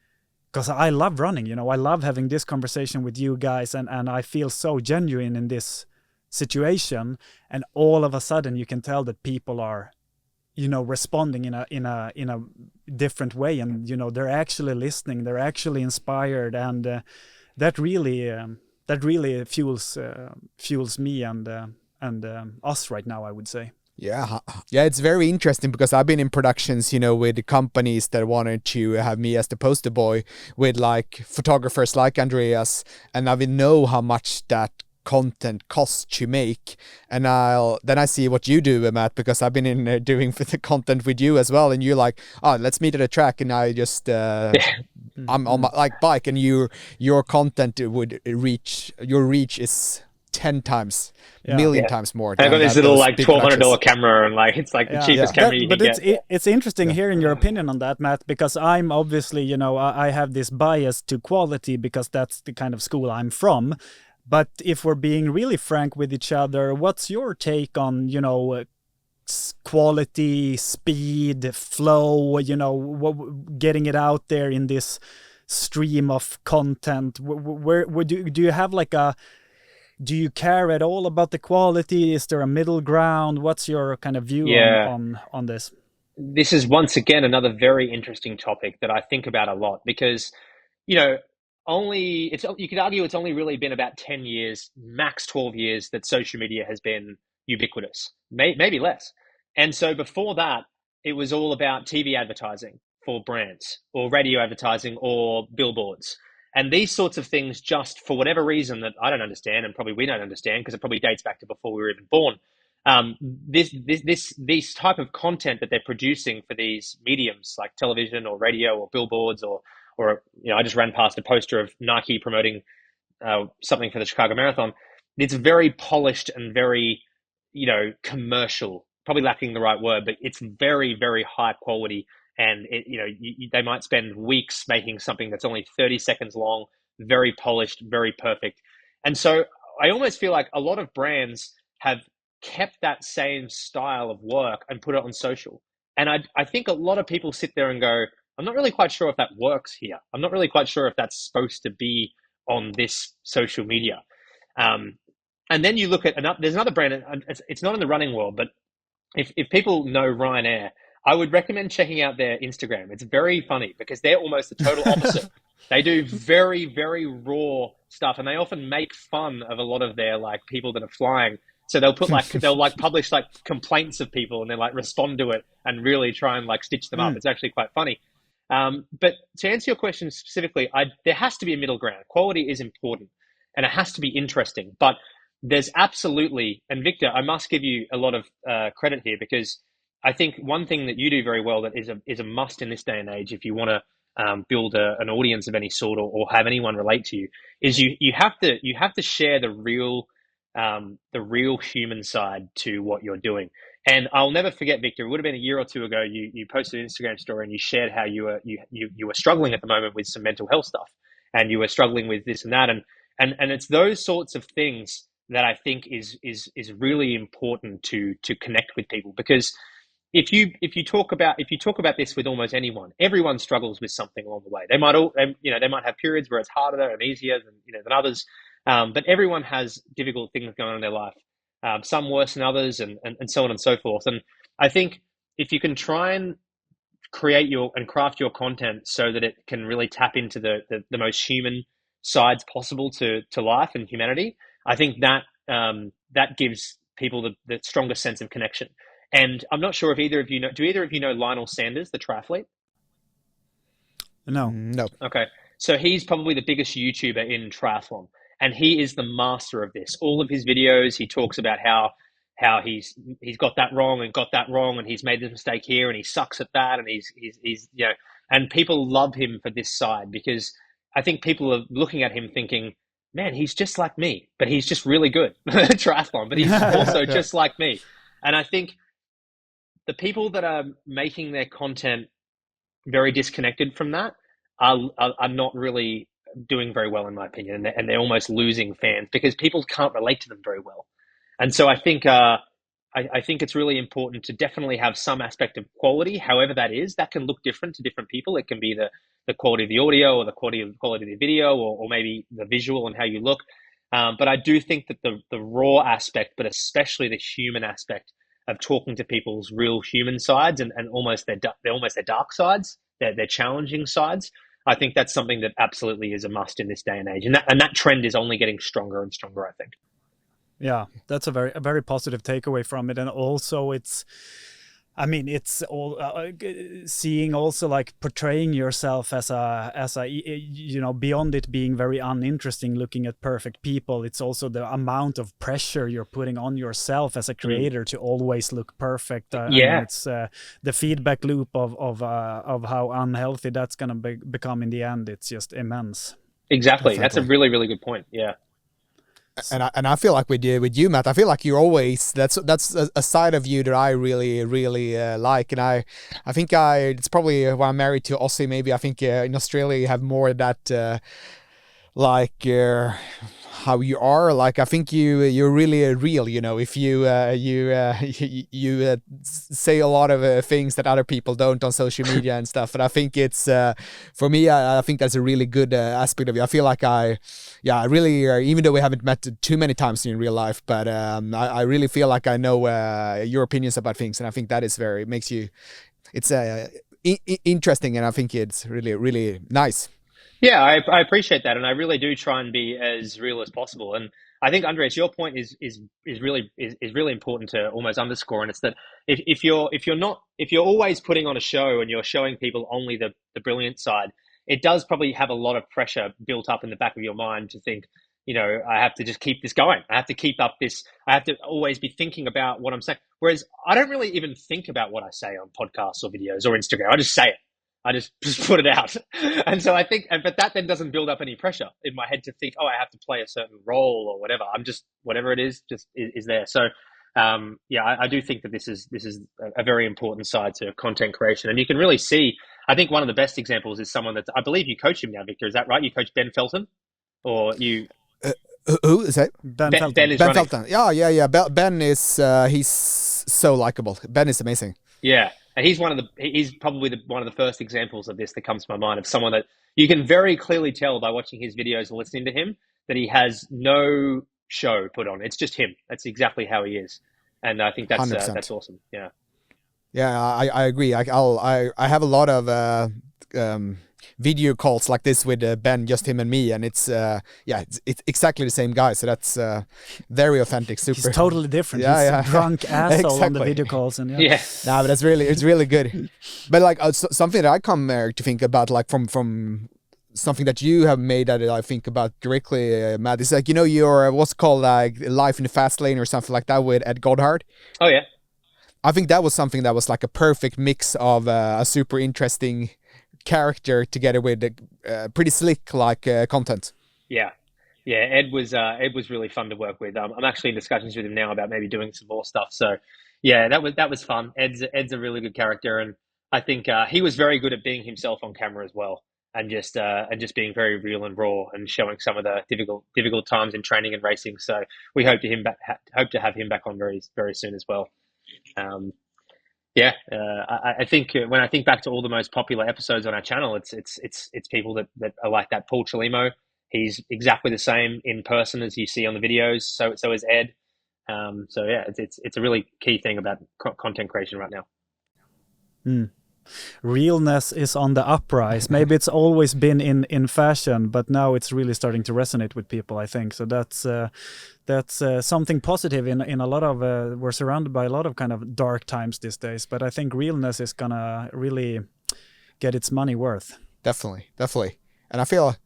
because I love running, I love having this conversation with you guys, and I feel so genuine in this situation. And all of a sudden you can tell that people are, responding in a different way, and, they're actually listening, they're actually inspired. And that really fuels me and us right now, I would say. Yeah, it's very interesting because I've been in productions, with companies that wanted to have me as the poster boy, with like photographers like Andreas, and I will know how much that content costs to make. And then I see what you do, Matt, because I've been in doing the content with you as well, and you're like, oh, let's meet at a track, and I just I'm on my bike, and your content would reach, your reach is 10 times, million times more. I got this little like $1,200 camera. camera, and like it's like the cheapest camera you can get. It's interesting hearing your opinion on that, Matt, because I'm obviously, I have this bias to quality because that's the kind of school I'm from. But if we're being really frank with each other, what's your take on, quality, speed, flow, getting it out there in this stream of content? Where do you have like do you care at all about the quality? Is there a middle ground? What's your kind of view on this? This is once again another very interesting topic that I think about a lot, because, you could argue it's only really been about 10 years, max 12 years, that social media has been ubiquitous, maybe less. And so before that, it was all about TV advertising for brands, or radio advertising, or billboards. And these sorts of things, just for whatever reason that I don't understand, and probably we don't understand because it probably dates back to before we were even born, this type of content that they're producing for these mediums like television or radio or billboards, or I just ran past a poster of Nike promoting something for the Chicago Marathon. It's very polished and very, commercial, probably lacking the right word, but it's very, very high quality. And they might spend weeks making something that's only 30 seconds long, very polished, very perfect. And so I almost feel like a lot of brands have kept that same style of work and put it on social. And I think a lot of people sit there and go, I'm not really quite sure if that works here. I'm not really quite sure if that's supposed to be on this social media. And then you look at there's another brand. It's not in the running world, but if people know Ryanair, I would recommend checking out their Instagram. It's very funny because they're almost the total opposite. They do very, very raw stuff, and they often make fun of a lot of their like people that are flying. So they'll publish like complaints of people and then like respond to it and really try and like stitch them up. It's actually quite funny. But to answer your question specifically, there has to be a middle ground. Quality is important and it has to be interesting, but there's absolutely, and Victor, I must give you a lot of credit here, because I think one thing that you do very well that is a must in this day and age, if you want to build an audience of any sort, or have anyone relate to you, is you have to share the real human side to what you're doing. And I'll never forget, Victor, it would have been a year or two ago, you posted an Instagram story and you shared how you were struggling at the moment with some mental health stuff, and you were struggling with this and that, and it's those sorts of things that I think is really important to connect with people. Because if you talk about this with almost anyone, everyone struggles with something along the way. They might have periods where it's harder and easier than others, but everyone has difficult things going on in their life. Some worse than others, and so on and so forth. And I think if you can try and create and craft your content so that it can really tap into the most human sides possible to life and humanity, I think that gives people the strongest sense of connection. And I'm not sure if either of you know. Do either of you know Lionel Sanders, the triathlete? No. Okay, so he's probably the biggest YouTuber in triathlon, and he is the master of this. All of his videos, he talks about how he's got that wrong and he's made this mistake here and he sucks at that, and he's and people love him for this side, because I think people are looking at him thinking, man, he's just like me, but he's just really good at triathlon, but he's also just like me. And I think the people that are making their content very disconnected from that are not really doing very well, in my opinion, and they're almost losing fans because people can't relate to them very well. And so I think I think it's really important to definitely have some aspect of quality, however that is. That can look different to different people. It can be the quality of the audio, or the quality of the video, or maybe the visual and how you look. But I do think that the raw aspect, but especially the human aspect of talking to people's real human sides and almost their dark sides, their challenging sides, I think that's something that absolutely is a must in this day and age. And that trend is only getting stronger and stronger, I think. Yeah, that's a very positive takeaway from it. And also it's all seeing also like portraying yourself as a beyond it being very uninteresting, looking at perfect people. It's also the amount of pressure you're putting on yourself as a creator to always look perfect. It's the feedback loop of how unhealthy that's going to become in the end. It's just immense. Exactly. That's a really, really good point. Yeah. And I feel like with you, Matt, I feel like you're always that's a side of you that I really like, and I think it's probably when I'm married to Aussie, maybe I think in Australia you have more of that how you are. Like I think you're really real. If you say a lot of things that other people don't on social media and stuff. And I think it's for me, I think that's a really good aspect of you. I feel like I really, even though we haven't met too many times in real life, but I really feel like I know your opinions about things, and I think that is makes you. It's interesting, and I think it's really, really nice. Yeah, I appreciate that, and I really do try and be as real as possible. And I think, Andreas, your point is really important to almost underscore, and it's that if you're always putting on a show and you're showing people only the brilliant side, it does probably have a lot of pressure built up in the back of your mind to think, I have to just keep this going. I have to keep up this. I have to always be thinking about what I'm saying. Whereas I don't really even think about what I say on podcasts or videos or Instagram. I just say it. I just put it out. And so I think, but that then doesn't build up any pressure in my head to think, I have to play a certain role or whatever. I'm just, whatever it is, just is there. So, I do think that this is a very important side to content creation. And you can really see, I think one of the best examples is someone that I believe you coach him now, Victor. Is that right? You coach Ben Felton, or you? Who is that? Ben Felton. Ben Felton. Yeah. Ben is, he's so likable. Ben is amazing. Yeah. And he's probably one of the first examples of this that comes to my mind, of someone that you can very clearly tell by watching his videos and listening to him that he has no show put on. It's just him. That's exactly how he is. And I think that's awesome. Yeah. Yeah, I agree. I have a lot of video calls like this with Ben, just him and me, and it's it's exactly the same guy. So that's very authentic. Super. He's totally different. Yeah, He's yeah. a drunk asshole on the Exactly. video calls, and Yeah. Nah, but it's really good. But like something that I come to think about, like from something that you have made that I think about directly, Matt, is like, you know, your what's it called, like Life in the Fast Lane or something like that with Ed Goddard. Oh yeah. I think that was something that was like a perfect mix of a super interesting character together with pretty slick like content. Yeah. Ed was really fun to work with. I'm actually in discussions with him now about maybe doing some more stuff. So yeah, that was fun. Ed's a really good character, and I think he was very good at being himself on camera as well, and just being very real and raw and showing some of the difficult times in training and racing. So we hope to have him back on very very soon as well. I think when I think back to all the most popular episodes on our channel, it's people that are like that. Paul Chalimo, he's exactly the same in person as you see on the videos. So is Ed. It's a really key thing about content creation right now. Realness is on the uprise. Maybe it's always been in fashion, but now it's really starting to resonate with people, I think. So that's something positive in a lot of we're surrounded by a lot of kind of dark times these days, but I think realness is gonna really get its money worth. Definitely. And I feel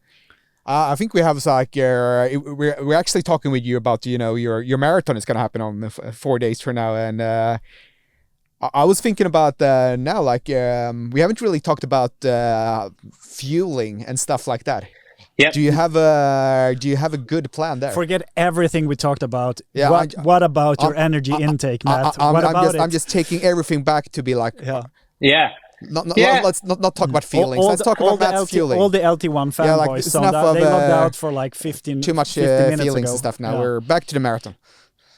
I think we have like we're actually talking with you about, you know, your marathon is gonna happen on 4 days from now, and I was thinking about now, like we haven't really talked about fueling and stuff like that. Yeah. Do you have a good plan there? Forget everything we talked about. Yeah, what about your energy intake, Matt? I'm just taking everything back to be like, Yeah. let's not talk about feelings. Let's talk about Matt's fueling. All the LT1 fanboys, Yeah, like, it's enough they of, logged out for like 15 too much 15 minutes feelings ago. and stuff now. Yeah. We're back to the marathon.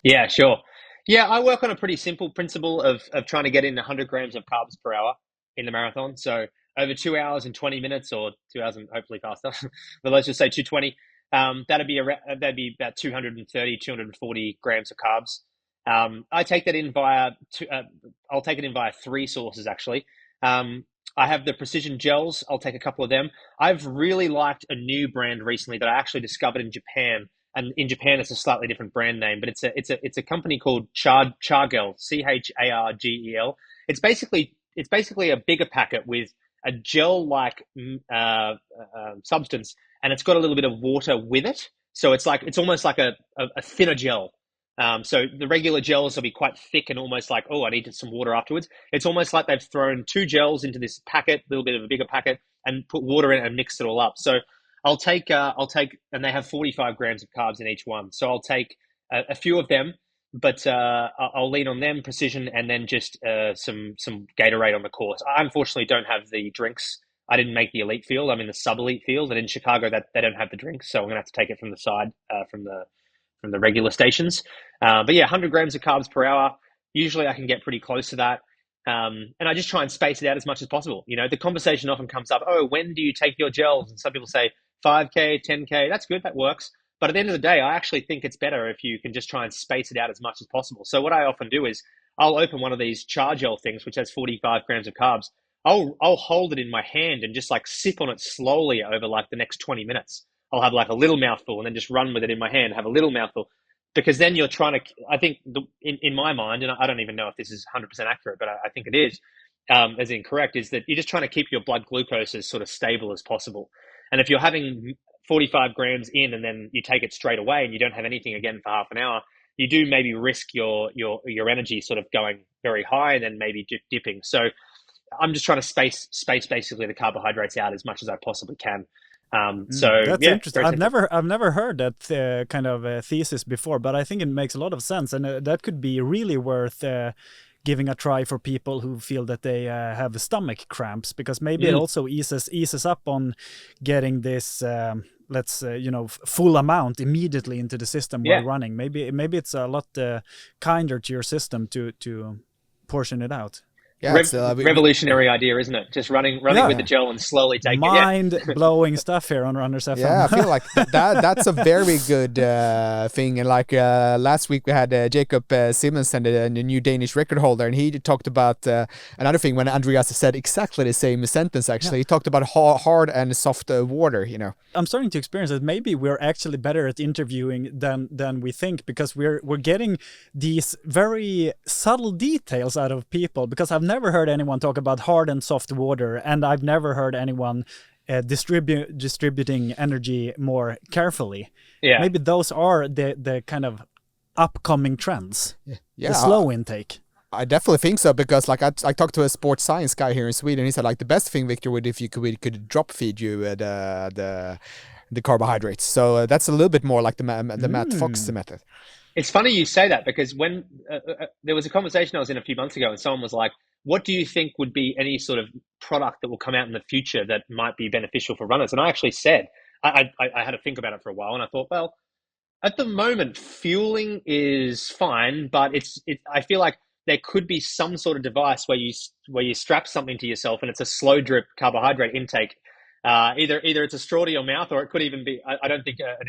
Yeah, sure. Yeah, I work on a pretty simple principle of trying to get in 100 grams of carbs per hour in the marathon. So over 2 hours and 20 minutes, or 2 hours and hopefully faster, but let's just say 220. That'd be about 230, 240 grams of carbs. I take that in I'll take it in via 3 sources actually. I have the precision gels. I'll take a couple of them. I've really liked a new brand recently that I actually discovered in Japan. And in Japan, it's a slightly different brand name, but it's a company called Chargel, Chargel. It's basically a bigger packet with a gel-like substance, and it's got a little bit of water with it. So it's almost like a thinner gel. So the regular gels will be quite thick and almost like, oh, I needed some water afterwards. It's almost like they've thrown 2 gels into this packet, a little bit of a bigger packet, and put water in it and mixed it all up. So I'll take, and they have 45 grams of carbs in each one. So I'll take a few of them, but I'll lean on them, precision, and then just some Gatorade on the course. I unfortunately don't have the drinks. I didn't make the elite field. I'm in the sub-elite field, and in Chicago that they don't have the drinks, so I'm gonna have to take it from the side, from the regular stations. But yeah, 100 grams of carbs per hour. Usually I can get pretty close to that. And I just try and space it out as much as possible. You know, the conversation often comes up, oh, when do you take your gels? And some people say 5K, 10K, that's good, that works. But at the end of the day, I actually think it's better if you can just try and space it out as much as possible. So what I often do is I'll open one of these Chargel things, which has 45 grams of carbs. I'll hold it in my hand and just like sip on it slowly over like the next 20 minutes. I'll have like a little mouthful and then just run with it in my hand, have a little mouthful. Because then you're trying to, I think in my mind, and I don't even know if this is 100% accurate, but I think it is, as incorrect, is that you're just trying to keep your blood glucose as sort of stable as possible. And if you're having 45 grams in and then you take it straight away and you don't have anything again for half an hour, you do maybe risk your energy sort of going very high and then maybe dipping. So I'm just trying to space basically the carbohydrates out as much as I possibly can. So that's yeah, interesting. I've never heard that kind of thesis before, but I think it makes a lot of sense, and that could be really worth giving a try for people who feel that they have stomach cramps, because maybe it also eases up on getting this full amount immediately into the system while running. Maybe it's a lot kinder to your system to portion it out. Yeah, it's revolutionary idea, isn't it? Just running with the gel and slowly taking it. Mind-blowing stuff here on Runners FM. Yeah, I feel like that's a very good thing. And like last week we had Jacob Simonsen, the new Danish record holder, and he talked about another thing when Andreas said exactly the same sentence, actually. He talked about hard and soft water, you know. I'm starting to experience that maybe we're actually better at interviewing than we think, because we're getting these very subtle details out of people, because I've never heard anyone talk about hard and soft water, and I've never heard anyone distributing energy more carefully. Yeah, maybe those are the kind of upcoming trends. Yeah, the slow intake. I definitely think so, because like I talked to a sports science guy here in Sweden. He said like the best thing, Victor, would if we could drop feed you the carbohydrates. So that's a little bit more like the Matt Fox method. It's funny you say that, because when there was a conversation I was in a few months ago, and someone was like, what do you think would be any sort of product that will come out in the future that might be beneficial for runners? And I actually said, I had to think about it for a while, and I thought, well, at the moment, fueling is fine, but I feel like there could be some sort of device where you strap something to yourself and it's a slow drip carbohydrate intake. Either it's a straw to your mouth, or it could even be. I don't think an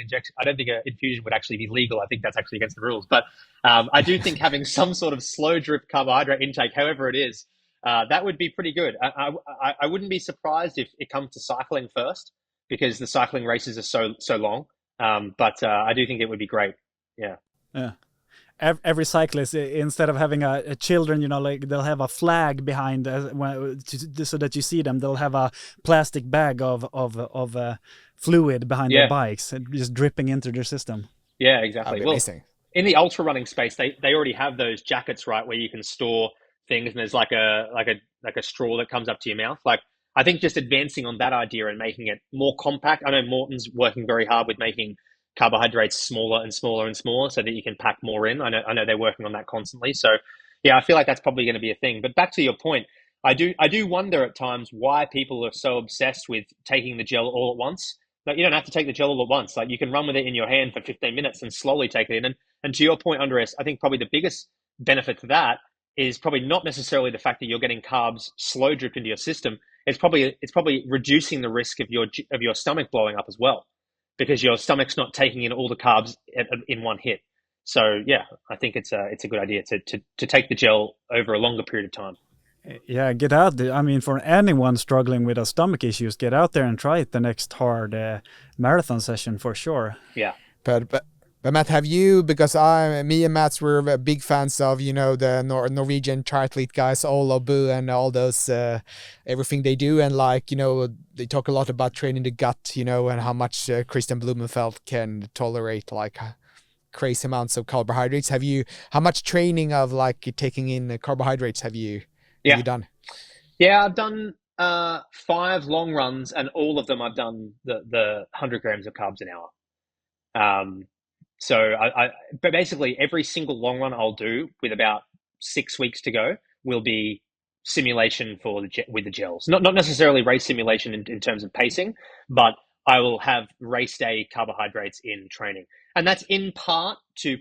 infusion would actually be legal. I think that's actually against the rules. But I do think having some sort of slow drip carbohydrate intake, however it is, that would be pretty good. I wouldn't be surprised if it comes to cycling first, because the cycling races are so long. But I do think it would be great. Yeah. Yeah. Every cyclist, instead of having a children, you know, like they'll have a flag behind so that you see them. They'll have a plastic bag of fluid behind their bikes, just dripping into their system. Yeah, exactly. Well, in the ultra running space, they already have those jackets, right, where you can store things, and there's like a straw that comes up to your mouth. Like, I think just advancing on that idea and making it more compact. I know Morton's working very hard with making carbohydrates smaller and smaller and smaller so that you can pack more in. I know they're working on that constantly. So yeah, I feel like that's probably going to be a thing. But back to your point, I do wonder at times why people are so obsessed with taking the gel all at once. Like, you don't have to take the gel all at once. Like, you can run with it in your hand for 15 minutes and slowly take it in. And to your point, Andreas, I think probably the biggest benefit to that is probably not necessarily the fact that you're getting carbs slow dripped into your system. It's probably reducing the risk of your stomach blowing up as well, because your stomach's not taking in all the carbs in one hit. So yeah, I think it's a good idea to take the gel over a longer period of time. Yeah, get out there. I mean, for anyone struggling with stomach issues, get out there and try it the next hard marathon session for sure. Yeah. But Matt, have you, because me and Matt were big fans of, you know, the Norwegian triathlete guys, Olo Bu and all those, everything they do. And like, you know, they talk a lot about training the gut, you know, and how much Christian Blumenfeld can tolerate like crazy amounts of carbohydrates. How much training of like taking in carbohydrates have you done? Yeah, I've done 5 long runs, and all of them I've done the 100 grams of carbs an hour. So but basically every single long run I'll do with about 6 weeks to go will be simulation with the gels. Not necessarily race simulation in terms of pacing, but I will have race day carbohydrates in training. And that's in part to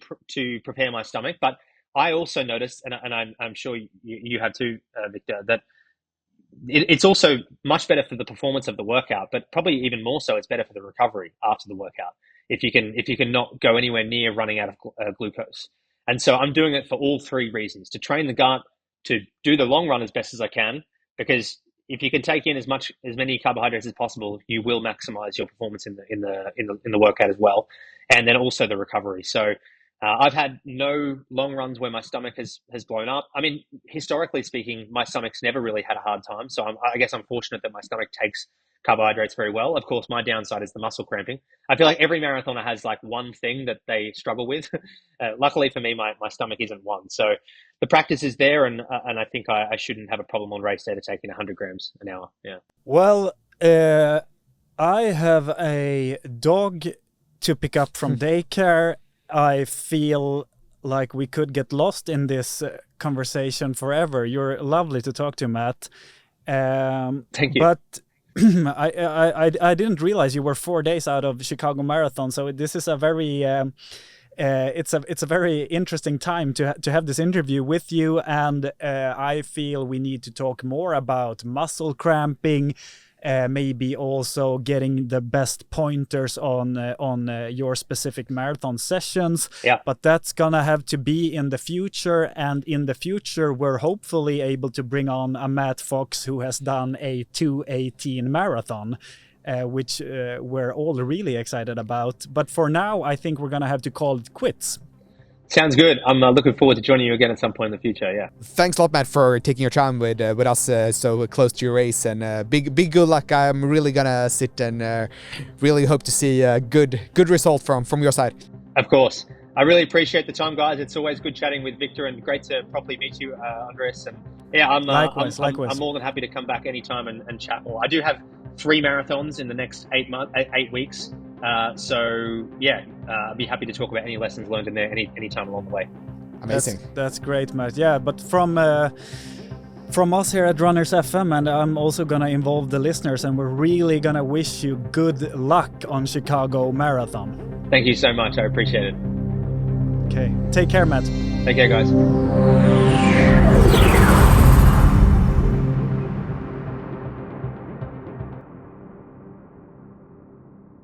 prepare my stomach. But I also noticed, and I'm sure you have too, Victor, that it's also much better for the performance of the workout, but probably even more so, it's better for the recovery after the workout. If you can not go anywhere near running out of glucose. And so I'm doing it for all 3 reasons: to train the gut, to do the long run as best as I can, because if you can take in as many carbohydrates as possible, you will maximize your performance in the workout as well, and then also the recovery. So I've had no long runs where my stomach has blown up. I mean, historically speaking, my stomach's never really had a hard time. So I guess I'm fortunate that my stomach takes carbohydrates very well. Of course, my downside is the muscle cramping. I feel like every marathoner has like one thing that they struggle with. Luckily for me, my stomach isn't one. So the practice is there, and I think I shouldn't have a problem on race day to take in 100 grams an hour. Yeah. Well, I have a dog to pick up from daycare. I feel like we could get lost in this conversation forever. You're lovely to talk to, Matt. Thank you. But I didn't realize you were 4 days out of Chicago Marathon. So this is a very it's a very interesting time to have this interview with you, and I feel we need to talk more about muscle cramping, maybe also getting the best pointers on your specific marathon sessions. Yeah. But that's gonna have to be in the future, and in the future we're hopefully able to bring on a Matt Fox who has done a 2:18 marathon. Which we're all really excited about. But for now, I think we're going to have to call it quits. Sounds good. I'm looking forward to joining you again at some point in the future. Yeah. Thanks a lot, Matt, for taking your time with us so close to your race, and big good luck. I'm really gonna sit and really hope to see a good result from your side. Of course. I really appreciate the time, guys. It's always good chatting with Victor, and great to properly meet you, Andreas. And yeah, I'm likewise. I'm more than happy to come back anytime and chat more. I do have 3 marathons in the next 8 weeks. So yeah, I'd be happy to talk about any lessons learned in there any time along the way. Amazing. That's great, Matt. Yeah, but from us here at Runners FM, and I'm also gonna involve the listeners, and we're really gonna wish you good luck on Chicago Marathon. Thank you so much. I appreciate it. Okay, take care, Matt. Take care, guys.